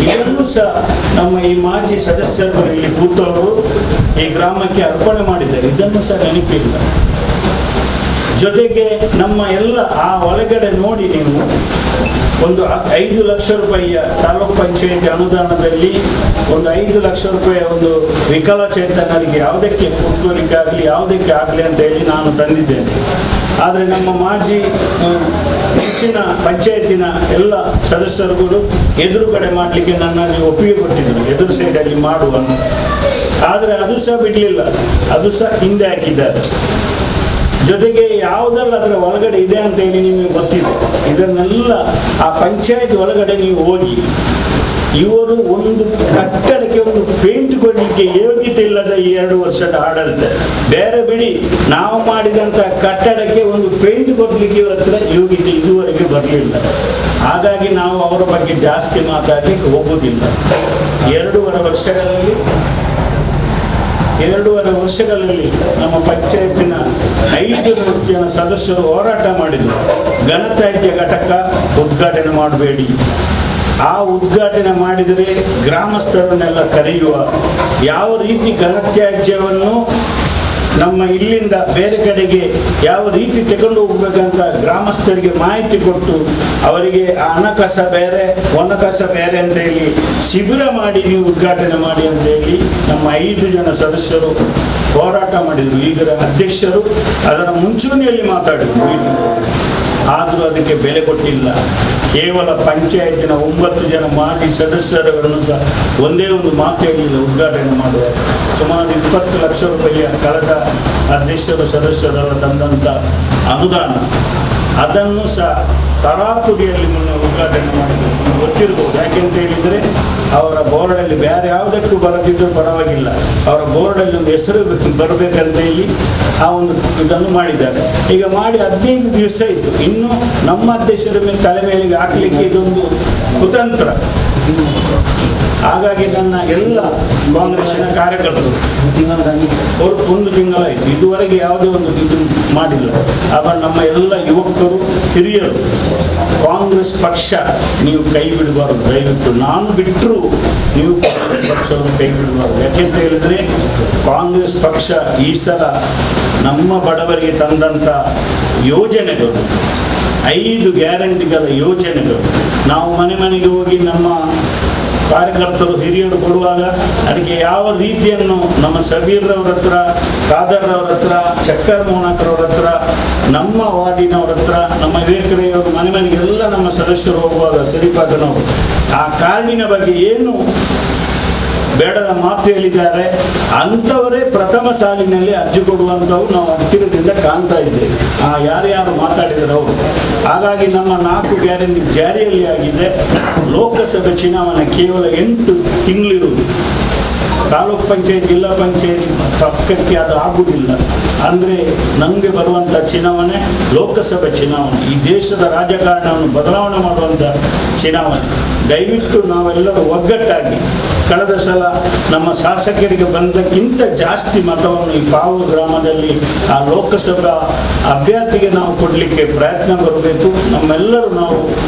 ಇದನ್ನು ಸಹ ನಮ್ಮ ಈ ಮಾಜಿ ಸದಸ್ಯರು ಇಲ್ಲಿ ಕೂತವರು ಈ ಗ್ರಾಮಕ್ಕೆ ಅರ್ಪಣೆ ಮಾಡಿದ್ದಾರೆ. ಇದನ್ನು ಸಹ ನೆನಪಿಲ್ಲ. ಜೊತೆಗೆ ನಮ್ಮ ಎಲ್ಲ ಆ ಒಳಗಡೆ ನೋಡಿ ನೀವು ಒಂದು 5 ಲಕ್ಷ ರೂಪಾಯಿಯ ತಾಲೂಕು ಪಂಚಾಯತಿ ಅನುದಾನದಲ್ಲಿ ಒಂದು 5 ಲಕ್ಷ ರೂಪಾಯಿ ಒಂದು ವಿಕಲಚೇತನರಿಗೆ ಯಾವುದಕ್ಕೆ ಕೂತ್ಕೊಳ್ಳಿಕ್ಕಾಗಲಿ ಯಾವುದಕ್ಕೆ ಆಗಲಿ ಅಂತ ಹೇಳಿ ನಾನು ತಂದಿದ್ದೇನೆ. ಆದರೆ ನಮ್ಮ ಮಾಜಿ ಹೆಚ್ಚಿನ ಪಂಚಾಯತಿನ ಎಲ್ಲ ಸದಸ್ಯರುಗಳು ಎದುರುಗಡೆ ಮಾಡಲಿಕ್ಕೆ ನನ್ನಲ್ಲಿ ಒಪ್ಪಿಗೆ ಕೊಟ್ಟಿದ್ದರು, ಎದುರು ಸೈಡಲ್ಲಿ ಮಾಡುವ. ಆದರೆ ಅದು ಸಹ ಬಿಡಲಿಲ್ಲ, ಅದು ಸಹ ಹಿಂದೆ ಹಾಕಿದ್ದಾರೆ. ಜೊತೆಗೆ ಯಾವುದೆಲ್ಲ ಅದರ ಒಳಗಡೆ ಇದೆ ಅಂತ ಹೇಳಿ ನಿಮಗೆ ಗೊತ್ತಿದೆ. ಇದನ್ನೆಲ್ಲ ಆ ಪಂಚಾಯತ್ ಒಳಗಡೆ ನೀವು ಹೋಗಿ, ಇವರು ಒಂದು ಕಟ್ಟಡಕ್ಕೆ ಒಂದು ಪೇಂಟ್ ಕೊಡಲಿಕ್ಕೆ ಯೋಗ್ಯತೆ ಇಲ್ಲದ ಈ 2 ವರ್ಷದ ಆಡಳಿತ. ಬೇರೆ ಬಿಡಿ, ನಾವು ಮಾಡಿದಂಥ ಕಟ್ಟಡಕ್ಕೆ ಒಂದು ಪೇಂಟ್ ಕೊಡಲಿಕ್ಕೆ ಇವರ ಹತ್ರ ಯೋಗ್ಯತೆ ಇದುವರೆಗೆ ಬರಲಿಲ್ಲ. ಹಾಗಾಗಿ ನಾವು ಅವರ ಬಗ್ಗೆ ಜಾಸ್ತಿ ಮಾತಾಡಲಿಕ್ಕೆ ಹೋಗುವುದಿಲ್ಲ. 2.5 ವರ್ಷಗಳಲ್ಲಿ ನಮ್ಮ ಪಂಚಾಯತಿನ 5 ಜನ ಸದಸ್ಯರು ಹೋರಾಟ ಮಾಡಿದರು. ಘನತ್ಯಾಜ್ಯ ಘಟಕ ಉದ್ಘಾಟನೆ ಮಾಡಬೇಡಿ, ಆ ಉದ್ಘಾಟನೆ ಮಾಡಿದರೆ ಗ್ರಾಮಸ್ಥರನ್ನೆಲ್ಲ ಕರೆಯುವ, ಯಾವ ರೀತಿ ಘನತ್ಯಾಜ್ಯವನ್ನು ನಮ್ಮ ಇಲ್ಲಿಂದ ಬೇರೆ ಕಡೆಗೆ ಯಾವ ರೀತಿ ತಗೊಂಡು ಹೋಗ್ಬೇಕಂತ ಗ್ರಾಮಸ್ಥರಿಗೆ ಮಾಹಿತಿ ಕೊಟ್ಟು ಅವರಿಗೆ ಹಣಕಸ ಬೇರೆ ಒಣಕಸ ಬೇರೆ ಅಂತ ಹೇಳಿ ಶಿಬಿರ ಮಾಡಿ ನೀವು ಉದ್ಘಾಟನೆ ಮಾಡಿ ಅಂತ ಹೇಳಿ ನಮ್ಮ 5 ಜನ ಸದಸ್ಯರು ಹೋರಾಟ ಮಾಡಿದರು. ಈಗ ಅಧ್ಯಕ್ಷರು ಅದರ ಮುಂಚೂಣಿಯಲ್ಲಿ ಮಾತಾಡಿದರು. ಆದರೂ ಅದಕ್ಕೆ ಬೆಲೆ ಕೊಟ್ಟಿಲ್ಲ. ಕೇವಲ ಪಂಚಾಯತಿನ 9 ಜನ ಮಾಜಿ ಸದಸ್ಯರುಗಳನ್ನು ಸಹ ಒಂದೇ ಒಂದು ಮಾತು ಹೇಳಿಲ್ಲ ಉದ್ಘಾಟನೆ ಮಾಡುವ. ಸುಮಾರು 20 ಲಕ್ಷ ರೂಪಾಯಿಯ ಕಳೆದ ಅಧ್ಯಕ್ಷರು ಸದಸ್ಯರೆಲ್ಲ ತಂದಂಥ ಅನುದಾನ, ಅದನ್ನು ಸಹ ತರಾತುರಿಯಲ್ಲಿ ಮೊನ್ನೆ ಉದ್ಘಾಟನೆ ಮಾಡಿದರು. ಗೊತ್ತಿರ್ಬೋದು, ಯಾಕೆಂತ ಹೇಳಿದರೆ ಅವರ ಬೋರ್ಡಲ್ಲಿ ಬೇರೆ ಯಾವುದಕ್ಕೂ ಬರದಿದ್ದರೂ ಪರವಾಗಿಲ್ಲ, ಅವರ ಬೋರ್ಡಲ್ಲಿ ಒಂದು ಹೆಸರು ಬರಬೇಕಂತ ಹೇಳಿ ಆ ಒಂದು ಇದನ್ನು ಮಾಡಿದ್ದಾರೆ. ಈಗ ಮಾಡಿ 15 ದಿವಸ ಇತ್ತು, ಇನ್ನು ನಮ್ಮ ಅಧ್ಯಕ್ಷರ ಮೇಲೆ ತಲೆ ಮೇಲಿಗೆ ಹಾಕಲಿಕ್ಕೆ ಇದೊಂದು ಕುತಂತ್ರ. ಹಾಗಾಗಿ ನನ್ನ ಎಲ್ಲ ಕಾಂಗ್ರೆಸ್ಸಿನ ಕಾರ್ಯಕರ್ತರು 1 ತಿಂಗಳಾಯಿತು, ಇದುವರೆಗೆ ಯಾವುದೇ ಒಂದು ಇದು ಮಾಡಿಲ್ಲ. ಆಗ ನಮ್ಮ ಎಲ್ಲ ಯುವಕರು ಹಿರಿಯರು, ಕಾಂಗ್ರೆಸ್ ಪಕ್ಷ ನೀವು ಕೈ ಬಿಡಬಾರ್ದು ದಯವಿಟ್ಟು. ನಾನು ಬಿಟ್ಟರು ನೀವು ಕಾಂಗ್ರೆಸ್ ಪಕ್ಷವನ್ನು ಕೈ ಬಿಡಬಾರ್ದು. ಯಾಕೆಂತ ಹೇಳಿದರೆ ಕಾಂಗ್ರೆಸ್ ಪಕ್ಷ ಈ ಸಲ ನಮ್ಮ ಬಡವರಿಗೆ ತಂದಂಥ ಯೋಜನೆಗಳು, 5 ಗ್ಯಾರಂಟಿಗಳ ಯೋಜನೆಗಳು, ನಾವು ಮನೆ ಮನೆಗೆ ಹೋಗಿ ನಮ್ಮ ಕಾರ್ಯಕರ್ತರು ಹಿರಿಯರು ಕೊಡುವಾಗ ಅದಕ್ಕೆ ಯಾವ ರೀತಿಯನ್ನು ನಮ್ಮ ಸಬೀರ್ರವ್ರ ಹತ್ರ, ಖಾದರ್ರವ್ರ ಹತ್ರ, ಚಕ್ಕರ್ ಮೋಹನಕರವ್ರ ಹತ್ರ, ನಮ್ಮ ವಾರ್ಡಿನವ್ರ ಹತ್ರ, ನಮ್ಮ ವಿವೇಕರಯ್ಯವರು ಮನೆ ಮನೆಗೆಲ್ಲ ನಮ್ಮ ಸದಸ್ಯರು ಹೋಗುವಾಗ ಸಿರಿಪಾಕನವರು ಆ ಕಾರ್ಡಿನ ಬಗ್ಗೆ ಏನು ಬೇಡದ ಮಾತು ಹೇಳಿದ್ದಾರೆ, ಅಂಥವರೇ ಪ್ರಥಮ ಸಾಲಿನಲ್ಲಿ ಅರ್ಜಿ ಕೊಡುವಂಥವು ನಾವು ಹತ್ತಿರದಿಂದ ಕಾಣ್ತಾ ಇದ್ದೇವೆ. ಯಾರ್ಯಾರು ಮಾತಾಡಿದರೆ ಅವರು. ಹಾಗಾಗಿ ನಮ್ಮ 4 ಗ್ಯಾರಂಟಿ ಜಾರಿಯಲ್ಲಿ ಆಗಿದೆ. ಲೋಕಸಭೆ ಚುನಾವಣೆ ಕೇವಲ 8 ತಿಂಗಳಿರುವುದು. ತಾಲೂಕ್ ಪಂಚಾಯತ್, ಜಿಲ್ಲಾ ಪಂಚಾಯತ್ ಪಕ್ಕಕ್ಕೆ ಅದು ಆಗುವುದಿಲ್ಲ. ಅಂದರೆ ನಮಗೆ ಬರುವಂಥ ಚುನಾವಣೆ ಲೋಕಸಭೆ ಚುನಾವಣೆ, ಈ ದೇಶದ ರಾಜಕಾರಣವನ್ನು ಬದಲಾವಣೆ ಮಾಡುವಂಥ ಚುನಾವಣೆ. ದಯವಿಟ್ಟು ನಾವೆಲ್ಲರೂ ಒಗ್ಗಟ್ಟಾಗಿ, ಕಳೆದ ಸಲ ನಮ್ಮ ಶಾಸಕರಿಗೆ ಬಂದಕ್ಕಿಂತ ಜಾಸ್ತಿ ಮತವನ್ನು ಈ ಪಾವು ಗ್ರಾಮದಲ್ಲಿ ಆ ಲೋಕಸಭಾ ಅಭ್ಯರ್ಥಿಗೆ ನಾವು ಕೊಡಲಿಕ್ಕೆ ಪ್ರಯತ್ನ ಬರಬೇಕು. ನಮ್ಮೆಲ್ಲರೂ ನಾವು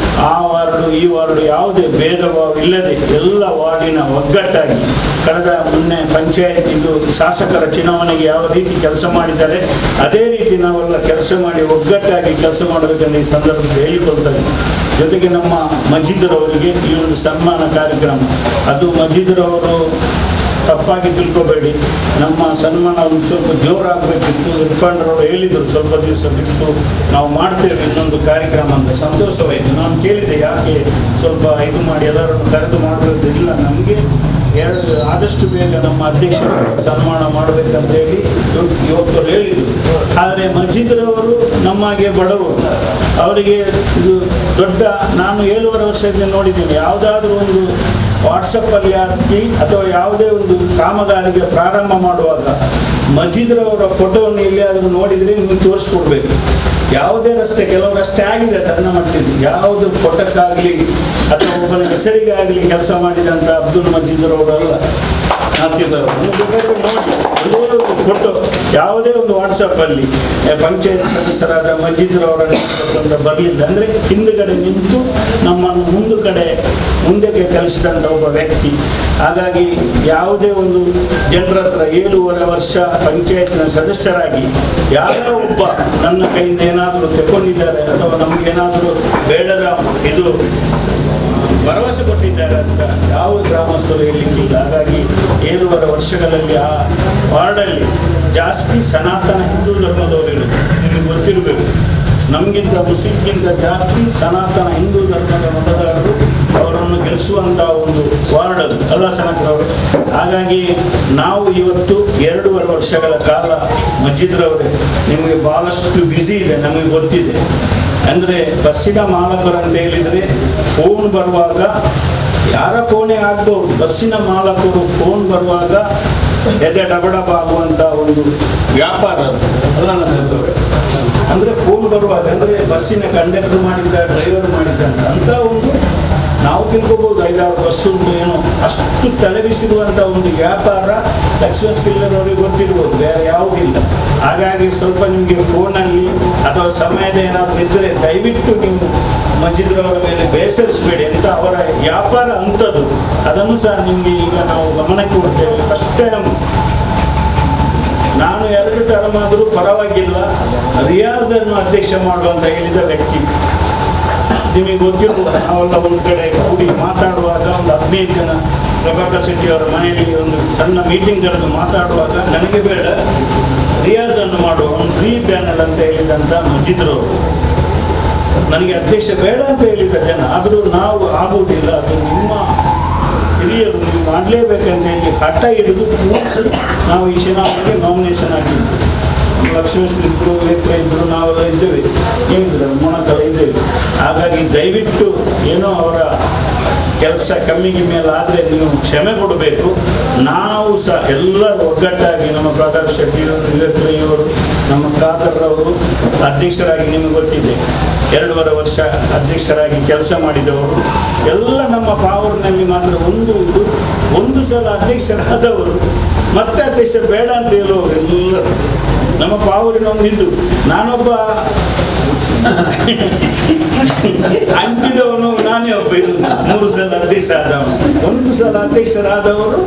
ಆ ವಾರ್ಡು ಈ ವಾರ್ಡು ಯಾವುದೇ ಭೇದ ಭಾವ ಇಲ್ಲದೆ ಎಲ್ಲ ವಾರ್ಡಿನ ಒಗ್ಗಟ್ಟಾಗಿ, ಕಳೆದ ಮೊನ್ನೆ ಪಂಚಾಯತ್ ಇದು ಶಾಸಕರ ಚುನಾವಣೆಗೆ ಯಾವ ರೀತಿ ಕೆಲಸ ಮಾಡಿದ್ದಾರೆ ಅದೇ ರೀತಿ ನಾವೆಲ್ಲ ಕೆಲಸ ಮಾಡಿ ಒಗ್ಗಟ್ಟಾಗಿ ಕೆಲಸ ಮಾಡಬೇಕಂತ ಈ ಸಂದರ್ಭದಲ್ಲಿ ಹೇಳಿಕೊಳ್ತಾರೆ. ಜೊತೆಗೆ ನಮ್ಮ ಮಜೀದ್ರವರಿಗೆ ಈ ಒಂದು ಸನ್ಮಾನ ಕಾರ್ಯಕ್ರಮ, ಅದು ಮಜೀದ್ರವರು ತಪ್ಪಾಗಿ ತಿಳ್ಕೊಬೇಡಿ, ನಮ್ಮ ಸನ್ಮಾನ ಒಂದು ಸ್ವಲ್ಪ ಜೋರಾಗಬೇಕಿತ್ತು. ಇರ್ಫಾಂಡ್ರವರು ಹೇಳಿದರು ಸ್ವಲ್ಪ ದಿವಸ ಬಿಟ್ಟು ನಾವು ಮಾಡ್ತೇವೆ ಇನ್ನೊಂದು ಕಾರ್ಯಕ್ರಮ ಅಂತ. ಸಂತೋಷವಾಯಿತು. ನಾನು ಕೇಳಿದೆ ಯಾಕೆ ಸ್ವಲ್ಪ ಇದು ಮಾಡಿ ಎಲ್ಲರನ್ನು ಕರೆದು ಮಾಡಬೇಕು. ಇಲ್ಲ, ನಮಗೆ ಆದಷ್ಟು ಬೇಗ ನಮ್ಮ ಅಧ್ಯಕ್ಷರು ಸನ್ಮಾನ ಮಾಡಬೇಕಂತ ಹೇಳಿ ಇವತ್ತು ಹೇಳಿದರು. ಆದರೆ ಮಜೀದ್ರವರು ನಮಗೆ ಬಡವರು, ಅವರಿಗೆ ಇದು ದೊಡ್ಡ, ನಾನು 7.5 ವರ್ಷದಿಂದ ನೋಡಿದ್ದೀನಿ, ಯಾವುದಾದ್ರೂ ಒಂದು ವಾಟ್ಸಪ್ಪಲ್ಲಿ ಹಾಕಿ ಅಥವಾ ಯಾವುದೇ ಒಂದು ಕಾಮಗಾರಿಗೆ ಪ್ರಾರಂಭ ಮಾಡುವಾಗ ಮಜೀದ್ರವರ ಫೋಟೋವನ್ನು ಎಲ್ಲಿಯಾದರೂ ನೋಡಿದರೆ ನೀವು ತೋರಿಸ್ಕೊಡ್ಬೇಕು. ಯಾವುದೇ ರಸ್ತೆ, ಕೆಲವು ರಸ್ತೆ ಆಗಿದೆ ಸಣ್ಣ ಮಟ್ಟಿದ್ದು, ಯಾವುದು ಫೋಟೋಕ್ಕಾಗಲಿ ಅಥವಾ ಒಬ್ಬನ ಹೆಸರಿಗಾಗಲಿ ಕೆಲಸ ಮಾಡಿದಂಥ ಅಬ್ದುಲ್ ಮಜೀದ್ ಅವರಲ್ಲ, ನಾಸೀರ್ ಅವರು. ಒಂದೇ ಒಂದು ಫೋಟೋ ಯಾವುದೇ ಒಂದು ವಾಟ್ಸಪ್ಪಲ್ಲಿ ಪಂಚಾಯತ್ ಸದಸ್ಯರಾದ ಮಜೀದ್ ಅವರನ್ನು ಅಂತ ಬರಲಿಲ್ಲ ಅಂದರೆ ಹಿಂದುಗಡೆ ನಿಂತು ನಮ್ಮನ್ನು ಮುಂದಕ್ಕೆ ಕಲಿಸಿದಂಥ ಒಬ್ಬ ವ್ಯಕ್ತಿ. ಹಾಗಾಗಿ ಯಾವುದೇ ಒಂದು ಜನರ ಹತ್ರ 7.5 ವರ್ಷ ಪಂಚಾಯತ್ನ ಸದಸ್ಯರಾಗಿ ಯಾರೋ ಒಬ್ಬ ನನ್ನ ಕೈಯಿಂದ ಏನಾದರೂ ತಗೊಂಡಿದ್ದಾರೆ ಅಥವಾ ನಮಗೇನಾದರೂ ಬೇಡದ ಇದು ಭರವಸೆ ಕೊಟ್ಟಿದ್ದಾರೆ ಅಂತ ಯಾವ ಗ್ರಾಮಸ್ಥರು ಹೇಳಲಿಕ್ಕಿಲ್ಲ. ಹಾಗಾಗಿ 7.5 ವರ್ಷಗಳಲ್ಲಿ ಆ ವಾರ್ಡಲ್ಲಿ ಜಾಸ್ತಿ ಸನಾತನ ಹಿಂದೂ ಧರ್ಮದವರಿರೋದು ನಿಮಗೆ ಗೊತ್ತಿರಬೇಕು. ನಮಗಿಂತ ಮುಸ್ಲಿಮ್ಗಿಂತ ಜಾಸ್ತಿ ಸನಾತನ ಹಿಂದೂ ಧರ್ಮದ ಮತದಾರರು ಅವರನ್ನು ಗೆಲ್ಲಿಸುವಂಥ ಒಂದು ವಾರ್ಡ್ ಅದು ಅಲ್ಲ ಸನಕರವರು. ಹಾಗಾಗಿ ನಾವು ಇವತ್ತು 2.5 ವರ್ಷಗಳ ಕಾಲ ಮಜೀದ್ರವರೇ ನಿಮಗೆ ಭಾಳಷ್ಟು ಬ್ಯುಸಿ ಇದೆ, ನಮಗೆ ಗೊತ್ತಿದೆ. ಅಂದರೆ ಬಸ್ಸಿನ ಮಾಲಕರು ಅಂತ ಹೇಳಿದರೆ ಫೋನ್ ಬರುವಾಗ ಯಾರ ಫೋನೇ ಆಗ್ಬೋದು, ಬಸ್ಸಿನ ಮಾಲಕರು ಫೋನ್ ಬರುವಾಗ ಎದೆ ಡಬಡಬ ಆಗುವಂಥ ಒಂದು ವ್ಯಾಪಾರ ಅದು ಅಲ್ಲ ಸರ್. ಅಂದರೆ ಫೋನ್ ಬರುವಾಗ ಅಂದರೆ ಬಸ್ಸಿನ ಕಂಡಕ್ಟರ್ ಮಾಡಿದ್ದ, ಡ್ರೈವರ್ ಮಾಡಿದ್ದ ಅಂತ ಒಂದು ನಾವು ತಿಳ್ಕೊಬೋದು 5-6 ಬಸ್ ಉಂಟು ಏನೋ, ಅಷ್ಟು ತಲೆಬಿಸಿರುವಂಥ ಒಂದು ವ್ಯಾಪಾರ ಲಕ್ಷ್ಮೀ ಸ್ಕಿಲ್ಲರ್ ಅವರಿಗೆ ಗೊತ್ತಿರ್ಬೋದು, ಬೇರೆ ಯಾವುದಿಲ್ಲ. ಹಾಗಾಗಿ ಸ್ವಲ್ಪ ನಿಮಗೆ ಫೋನಲ್ಲಿ ಅಥವಾ ಸಮಯದ ಏನಾದರೂ ಇದ್ದರೆ ದಯವಿಟ್ಟು ನೀವು ಮಜೀದ್ರವರ ಮೇಲೆ ಬೇಸರಿಸಬೇಡಿ ಅಂತ. ಅವರ ವ್ಯಾಪಾರ ಅಂಥದ್ದು, ಅದನ್ನು ಸಹ ನಿಮಗೆ ಈಗ ನಾವು ಗಮನಕ್ಕೆ ಕೊಡ್ತೇವೆ. ಫಸ್ಟ್ ಟೈಮ್ ನಾನು 2 ಟರ್ಮ್ ಆದರೂ ಪರವಾಗಿಲ್ಲ ರಿಯಾಜನ್ನು ಅಧ್ಯಕ್ಷ ಮಾಡುವಂತ ಹೇಳಿದ ವ್ಯಕ್ತಿ. ನಿಮಗೆ ಗೊತ್ತಿರ್ಬೋದು, ನಾವೆಲ್ಲ ಒಂದು ಕಡೆ ಕೂಡಿ ಮಾತಾಡುವಾಗ ಒಂದು 15 ಜನ ಪ್ರಭಾಕರ್ ಶೆಟ್ಟಿ ಅವರ ಮನೆಯಲ್ಲಿ ಒಂದು ಸಣ್ಣ ಮೀಟಿಂಗ್ ಕರೆದು ಮಾತಾಡುವಾಗ ನನಗೆ ಬೇಡ ರಿಯಾಜನ್ನು ಮಾಡುವ ಒಂದು ಫ್ರೀ ಪ್ಯಾನಲ್ ಅಂತ ಹೇಳಿದಂಥ ಮಜೀದ್ರವರು. ನನಗೆ ಅಧ್ಯಕ್ಷ ಬೇಡ ಅಂತ ಹೇಳಿದ ಜನ, ಆದರೂ ನಾವು ಆಗುವುದಿಲ್ಲ, ಅದು ನಿಮ್ಮ ಹಿರಿಯರು ನೀವು ಮಾಡಲೇಬೇಕಂತ ಹೇಳಿ ಹಠ ಹಿಡಿದು ಕೂರಿಸಿ ನಾವು ಈ ಚುನಾವಣೆಗೆ ನಾಮಿನೇಷನ್ ಹಾಕಿದ್ದು. ಲಕ್ಷ್ಮೀಶ್ವರ ಇದ್ದರು, ಲೇಖರ ಇದ್ದರು, ನಾವೆಲ್ಲ ಇದ್ದೇವೆ, ಏನಿದ್ರು ಮೊಣಕಲ ಇದ್ದೇವೆ. ಹಾಗಾಗಿ ದಯವಿಟ್ಟು ಏನೋ ಅವರ ಕೆಲಸ ಕಮ್ಮಿಗೆ ಮೇಲೆ ಆದರೆ ನೀವು ಕ್ಷಮೆ ಕೊಡಬೇಕು. ನಾವು ಸಹ ಎಲ್ಲರೂ ಒಗ್ಗಟ್ಟಾಗಿ ನಮ್ಮ ಪ್ರಕಾಶ್ ಶೆಟ್ಟಿಯವರು, ವಿವೇಕ್ರಯ್ಯವರು, ನಮ್ಮ ಖಾದರ್ರವರು ಅಧ್ಯಕ್ಷರಾಗಿ ನಿಮಗೆ ಗೊತ್ತಿದೆ 2.5 ವರ್ಷ ಅಧ್ಯಕ್ಷರಾಗಿ ಕೆಲಸ ಮಾಡಿದವರು ಎಲ್ಲ ನಮ್ಮ ಪಾವೂರಿನಲ್ಲಿ ಮಾತ್ರ ಒಂದು ಸಲ ಅಧ್ಯಕ್ಷರಾದವರು ಮತ್ತೆ ಅಧ್ಯಕ್ಷ ಬೇಡ ಅಂತ ಹೇಳುವವರು ಎಲ್ಲರೂ ನಮ್ಮ ಪಾವೂರಿನ ಒಂದಿದ್ದು. ನಾನೊಬ್ಬ ಅಂಟಿದವನು ನಾನೇ ಒಬ್ಬ ಇರುವುದು. 3 ಸಲ ಅಧ್ಯಕ್ಷ ಆದವನು, 1 ಸಲ ಅಧ್ಯಕ್ಷರಾದವರು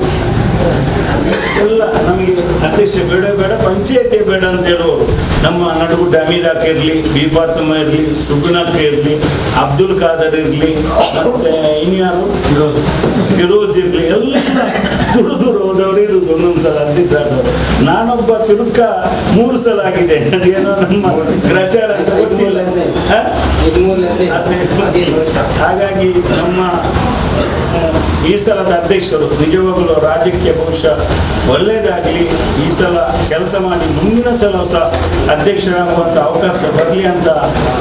ಎಲ್ಲ ನಮಗೆ ಅಧ್ಯಕ್ಷ ಬೇಡ ಪಂಚಾಯತಿ ಬೇಡ ಅಂತ ಹೇಳುವವರು. ನಮ್ಮ ನಡುಗುಡ್ಡ ಹಮೀದಾಕ ಇರಲಿ, ಬೀಪಾತಮ್ಮ ಇರಲಿ, ಸುಗುಣಕ್ಕ ಇರಲಿ, ಅಬ್ದುಲ್ ಖಾದರ್ ಇರಲಿ, ಮತ್ತೆ ಇನ್ಯಾರು ಫಿರೋಜ್ ಇರಲಿ, ಎಲ್ಲ ದೂರ ಹೋದವರು ಇರುವುದು. 1 ಸಲ ಅಧ್ಯಕ್ಷ ಆದವರು. ನಾನೊಬ್ಬ ತಿರುಕ 3 ಸಲ ಆಗಿದೆ. ಅದೇನೋ ನಮ್ಮ ಗ್ರಚಾರ ಅಂತ ಗೊತ್ತಿಲ್ಲ. ಹಾಗಾಗಿ ನಮ್ಮ ಈ ಸಲದ ಅಧ್ಯಕ್ಷರು ನಿಜವಾಗಲೂ ರಾಜ್ಯಕ್ಕೆ ಬಹುಶಃ ಒಳ್ಳೆಯದಾಗಲಿ, ಈ ಸಲ ಕೆಲಸ ಮಾಡಿ ಮುಂದಿನ ಸಲ ಸಹ ಅಧ್ಯಕ್ಷರಾಗುವಂಥ ಅವಕಾಶ ಬರಲಿ ಅಂತ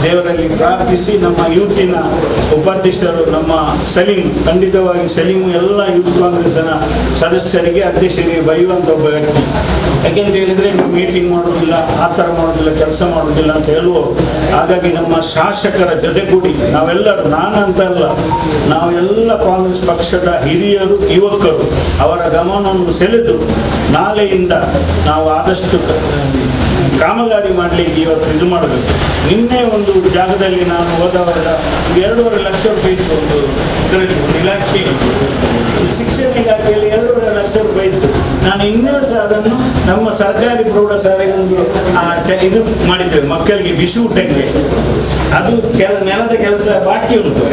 ದೇವರಲ್ಲಿ ಪ್ರಾರ್ಥಿಸಿ, ನಮ್ಮ ಯೂತಿನ ಉಪಾಧ್ಯಕ್ಷರು ನಮ್ಮ ಸಲೀಂ, ಖಂಡಿತವಾಗಿ ಸಲೀಮು ಎಲ್ಲ ಯೂತ್ ಕಾಂಗ್ರೆಸ್ನ ಸದಸ್ಯರಿಗೆ ಅಧ್ಯಕ್ಷರಿಗೆ ಬರೆಯುವಂಥ ಒಬ್ಬ ವ್ಯಕ್ತಿ. ಯಾಕೆಂತ ಹೇಳಿದರೆ ನೀವು ಮೀಟಿಂಗ್ ಮಾಡೋದಿಲ್ಲ, ಆ ಥರ ಮಾಡೋದಿಲ್ಲ, ಕೆಲಸ ಮಾಡೋದಿಲ್ಲ ಅಂತ ಹೇಳುವವರು. ಹಾಗಾಗಿ ನಮ್ಮ ಶಾಸಕರ ಜೊತೆಗೂಡಿ ನಾವೆಲ್ಲರೂ, ನಾನಂತಲ್ಲ, ನಾವೆಲ್ಲ ಕಾಂಗ್ರೆಸ್ ಪಕ್ಷದ ಹಿರಿಯರು, ಯುವಕರು ಅವರ ಗಮನವನ್ನು ಸೆಳೆದು ನಾಳೆಯಿಂದ ನಾವು ಆದಷ್ಟು ಕಾಮಗಾರಿ ಮಾಡಲಿಕ್ಕೆ ಇವತ್ತು ಇದು ಮಾಡಬೇಕು. ನಿನ್ನೆ ಒಂದು ಜಾಗದಲ್ಲಿ ನಾನು ಹೋದವರ 2.5 ಲಕ್ಷ ರೂಪಾಯಿ ಇತ್ತು, ಒಂದು ಇದರಲ್ಲಿ ಒಂದು ಇಲಾಖೆ, ಶಿಕ್ಷಣ ಇಲಾಖೆಯಲ್ಲಿ 2.5 ಲಕ್ಷ ರೂಪಾಯಿ ಇತ್ತು. ನಾನು ಇನ್ನೂ ಸಹ ಅದನ್ನು ನಮ್ಮ ಸರ್ಕಾರಿ ಪ್ರೌಢಶಾಲೆಗೊಂದು ಇದು ಮಾಡಿದ್ದೇವೆ, ಮಕ್ಕಳಿಗೆ ಬಿಸಿ ಊಟಕ್ಕೆ. ಅದು ನೆಲದ ಕೆಲಸ ಬಾಕಿ ಉಂಟು.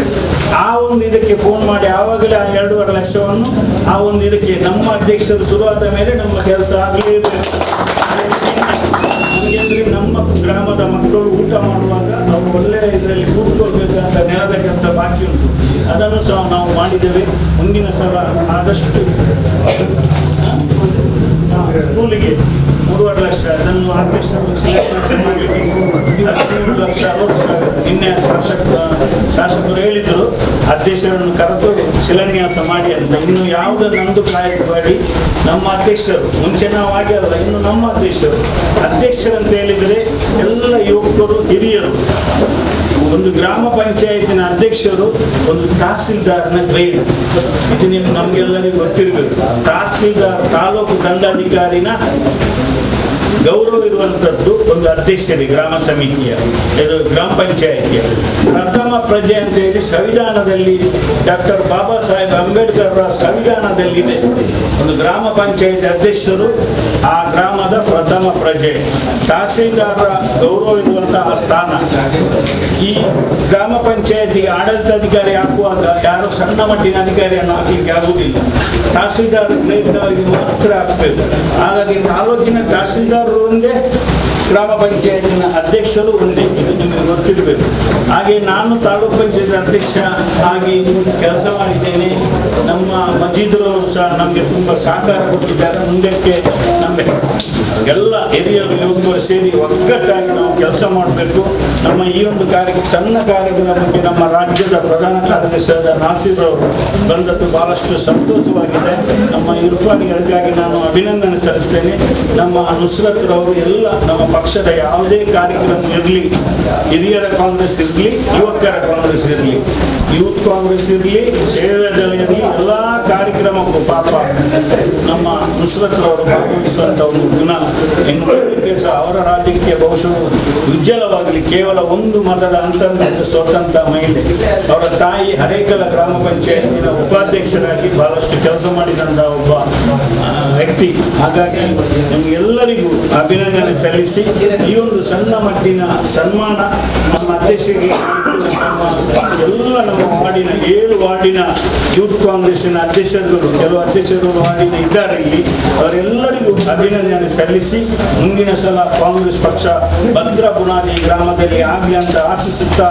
ಆ ಒಂದು ಇದಕ್ಕೆ ಫೋನ್ ಮಾಡಿ ಆವಾಗಲೇ ಆ 2.5 ಲಕ್ಷವನ್ನು ಆ ಒಂದು ಇದಕ್ಕೆ ನಮ್ಮ ಅಧ್ಯಕ್ಷರು ಶುರುವಾದ ಮೇಲೆ ನಮ್ಮ ಕೆಲಸ ಆಗಲೇಬೇಕು. ಅಂದರೆ ನಮ್ಮ ಗ್ರಾಮದ ಮಕ್ಕಳು ಊಟ ಮಾಡುವಾಗ ಅವರು ಒಳ್ಳೆಯ ಇದರಲ್ಲಿ ಕೂತ್ಕೊಳ್ಬೇಕಂತ ನೆಲದ ಕೆಲಸ ಬಾಕಿ ಉಂಟು. ಅದನ್ನು ಸಹ ನಾವು ಮಾಡಿದ್ದೇವೆ. ಮುಂದಿನ ಸಲ ಆದಷ್ಟು ಸ್ಕೂಲಿಗೆ 3.5 ಲಕ್ಷ, ಅದನ್ನು ಅಧ್ಯಕ್ಷರು ಮಾಡಲಿಕ್ಕೆ 13 ಲಕ್ಷ 60 ಸಾವಿರ ನಿನ್ನೆ ಶಾಸಕರು ಹೇಳಿದರು. ಅಧ್ಯಕ್ಷರನ್ನು ಕರೆದು ಶಿಲಾನ್ಯಾಸ ಮಾಡಿ ಅಂತ. ಇನ್ನು ಯಾವುದೋ ನಂದು ಕಾಯಕಬೇಡಿ, ನಮ್ಮ ಅಧ್ಯಕ್ಷರು ಮುಂಚೆ ನಾವು ಹಾಗೆ ಅಲ್ಲ, ಇನ್ನು ನಮ್ಮ ಅಧ್ಯಕ್ಷರಂತ ಹೇಳಿದರೆ ಎಲ್ಲ ಯುವಕರು ಹಿರಿಯರು. ಒಂದು ಗ್ರಾಮ ಪಂಚಾಯತಿನ ಅಧ್ಯಕ್ಷರು ಒಂದು ತಹಸೀಲ್ದಾರ್ನ ಗ್ರೇಡ್. ಇದು ನಮಗೆಲ್ಲರಿಗೂ ಗೊತ್ತಿರಬೇಕು. ತಹಸೀಲ್ದಾರ್ ತಾಲೂಕು ದಂಡಾಧಿಕಾರಿನ ಗೌರವ ಇರುವಂಥದ್ದು ಒಂದು ಅಧ್ಯಕ್ಷರಿಗೆ ಗ್ರಾಮ ಸಮಿತಿಯ, ಇದು ಗ್ರಾಮ ಪಂಚಾಯತಿಯ ಪ್ರಥಮ ಪ್ರಜೆ ಅಂತ ಹೇಳಿ ಸಂವಿಧಾನದಲ್ಲಿ ಡಾಕ್ಟರ್ ಬಾಬಾ ಸಾಹೇಬ್ ಅಂಬೇಡ್ಕರ್ ಅವರ ಸಂವಿಧಾನದಲ್ಲಿದೆ. ಒಂದು ಗ್ರಾಮ ಪಂಚಾಯತಿ ಅಧ್ಯಕ್ಷರು ಆ ಗ್ರಾಮದ ಪ್ರಥಮ ಪ್ರಜೆ. ತಹಸೀಲ್ದಾರ ಗೌರವ ಇರುವಂತಹ ಸ್ಥಾನ. ಈ ಗ್ರಾಮ ಪಂಚಾಯತಿಗೆ ಆಡಳಿತಾಧಿಕಾರಿ ಹಾಕುವಾಗ ಯಾರೋ ಸಣ್ಣ ಮಟ್ಟಿನ ಅಧಿಕಾರಿಯನ್ನು ಹಾಕಲಿಕ್ಕೆ ಆಗುವುದಿಲ್ಲ, ತಹಸೀಲ್ದಾರ್ ಗ್ರೇಡ್ನವರಿಗೆ ಮಾತ್ರ ಹಾಕಬೇಕು. ಹಾಗಾಗಿ ತಾಲೂಕಿನ ತಹಸೀಲ್ದಾರರು ಒಂದೇ, ಗ್ರಾಮ ಪಂಚಾಯತಿನ ಅಧ್ಯಕ್ಷರು ಒಂದೇ, ಇದು ನಿಮಗೆ ಗೊತ್ತಿರಬೇಕು. ಹಾಗೆ ನಾನು ತಾಲೂಕು ಪಂಚಾಯತ್ ಅಧ್ಯಕ್ಷ ಆಗಿ ಕೆಲಸ ಮಾಡಿದ್ದೇನೆ. ನಮ್ಮ ಮಜೀದ್ರವರು ಸಹ ನಮಗೆ ತುಂಬ ಸಹಕಾರ ಕೊಟ್ಟಿದ್ದಾರೆ. ಮುಂದಕ್ಕೆ ನಮ್ಮ ಎಲ್ಲ ಹಿರಿಯರು ಯುವಕರು ಸೇರಿ ಒಗ್ಗಟ್ಟಾಗಿ ನಾವು ಕೆಲಸ ಮಾಡಬೇಕು. ನಮ್ಮ ಈ ಒಂದು ಸಣ್ಣ ಕಾರ್ಯಕ್ರಮಕ್ಕೆ ನಮ್ಮ ರಾಜ್ಯದ ಪ್ರಧಾನ ಕಾರ್ಯದರ್ಶಿಯಾದ ನಾಸೀರ್ ಅವರು ಬಂದದ್ದು ಬಹಳಷ್ಟು ಸಂತೋಷವಾಗಿದೆ. ನಮ್ಮ ಇರ್ಫಾನ್ಗಳಿಗಾಗಿ ನಾನು ಅಭಿನಂದನೆ ಸಲ್ಲಿಸ್ತೇನೆ. ನಮ್ಮ ನುಸ್ರತ್ ರವರು ಎಲ್ಲ ನಮ್ಮ ಪಕ್ಷದ ಯಾವುದೇ ಕಾರ್ಯಕ್ರಮ ಇರಲಿ, ಹಿರಿಯರ ಕಾಂಗ್ರೆಸ್ ಇರಲಿ, ಯುವಕರ ಕಾಂಗ್ರೆಸ್ ಇರಲಿ, ಯೂತ್ ಕಾಂಗ್ರೆಸ್ ಇರಲಿ, ಸೇವೆ ದಳ ಇರಲಿ, ಎಲ್ಲ ಕಾರ್ಯಕ್ರಮಕ್ಕೂ ಪಾಪ ನಮ್ಮ ನುಸ್ರತ್ ರವರು ಭಾಗವಹಿಸುವಂಥ ಒಂದು ಗುಣ ಇನ್ನು ಸಹ ಅವರ ರಾಜ್ಯಕ್ಕೆ ಬಹುಶಃ ಉಜ್ವಲವಾಗಲಿ. ಕೇವಲ ಒಂದು ಮತದ ಅಂತರ್ಗತ ಸ್ವತಂತ್ರ ಮಹಿಳೆ. ಅವರ ತಾಯಿ ಹರೇಕಲ ಗ್ರಾಮ ಪಂಚಾಯತಿನ ಉಪಾಧ್ಯಕ್ಷರಾಗಿ ಬಹಳಷ್ಟು ಕೆಲಸ ಮಾಡಿದಂಥ ಒಬ್ಬ ವ್ಯಕ್ತಿ. ಹಾಗಾಗಿ ನಮಗೆಲ್ಲರಿಗೂ ಅಭಿನಂದನೆ ಸಲ್ಲಿಸಿ ಈ ಒಂದು ಸಣ್ಣ ಮಟ್ಟಿನ ಸನ್ಮಾನ ನಮ್ಮ ಅಧ್ಯಕ್ಷರಿಗೆ, ಎಲ್ಲ ನಮ್ಮ ವಾರ್ಡಿನ 7 ವಾರ್ಡಿನ ಯೂತ್ ಕಾಂಗ್ರೆಸ್ಸಿನ ಅಧ್ಯಕ್ಷರುಗಳು, ಕೆಲವು ಅಧ್ಯಕ್ಷರು ವಾರ್ಡಿನ ಇದ್ದಾರೆ ಇಲ್ಲಿ, ಅವರೆಲ್ಲರಿಗೂ ಅಭಿನಂದನೆ ಸಲ್ಲಿಸಿ ಮುಂದಿನ ಸಲ ಕಾಂಗ್ರೆಸ್ ಪಕ್ಷ ಭದ್ರ ಬುನಾದಿ ಗ್ರಾಮದಲ್ಲಿ ಆಗಲಿ ಅಂತ ಆಶಿಸುತ್ತಾ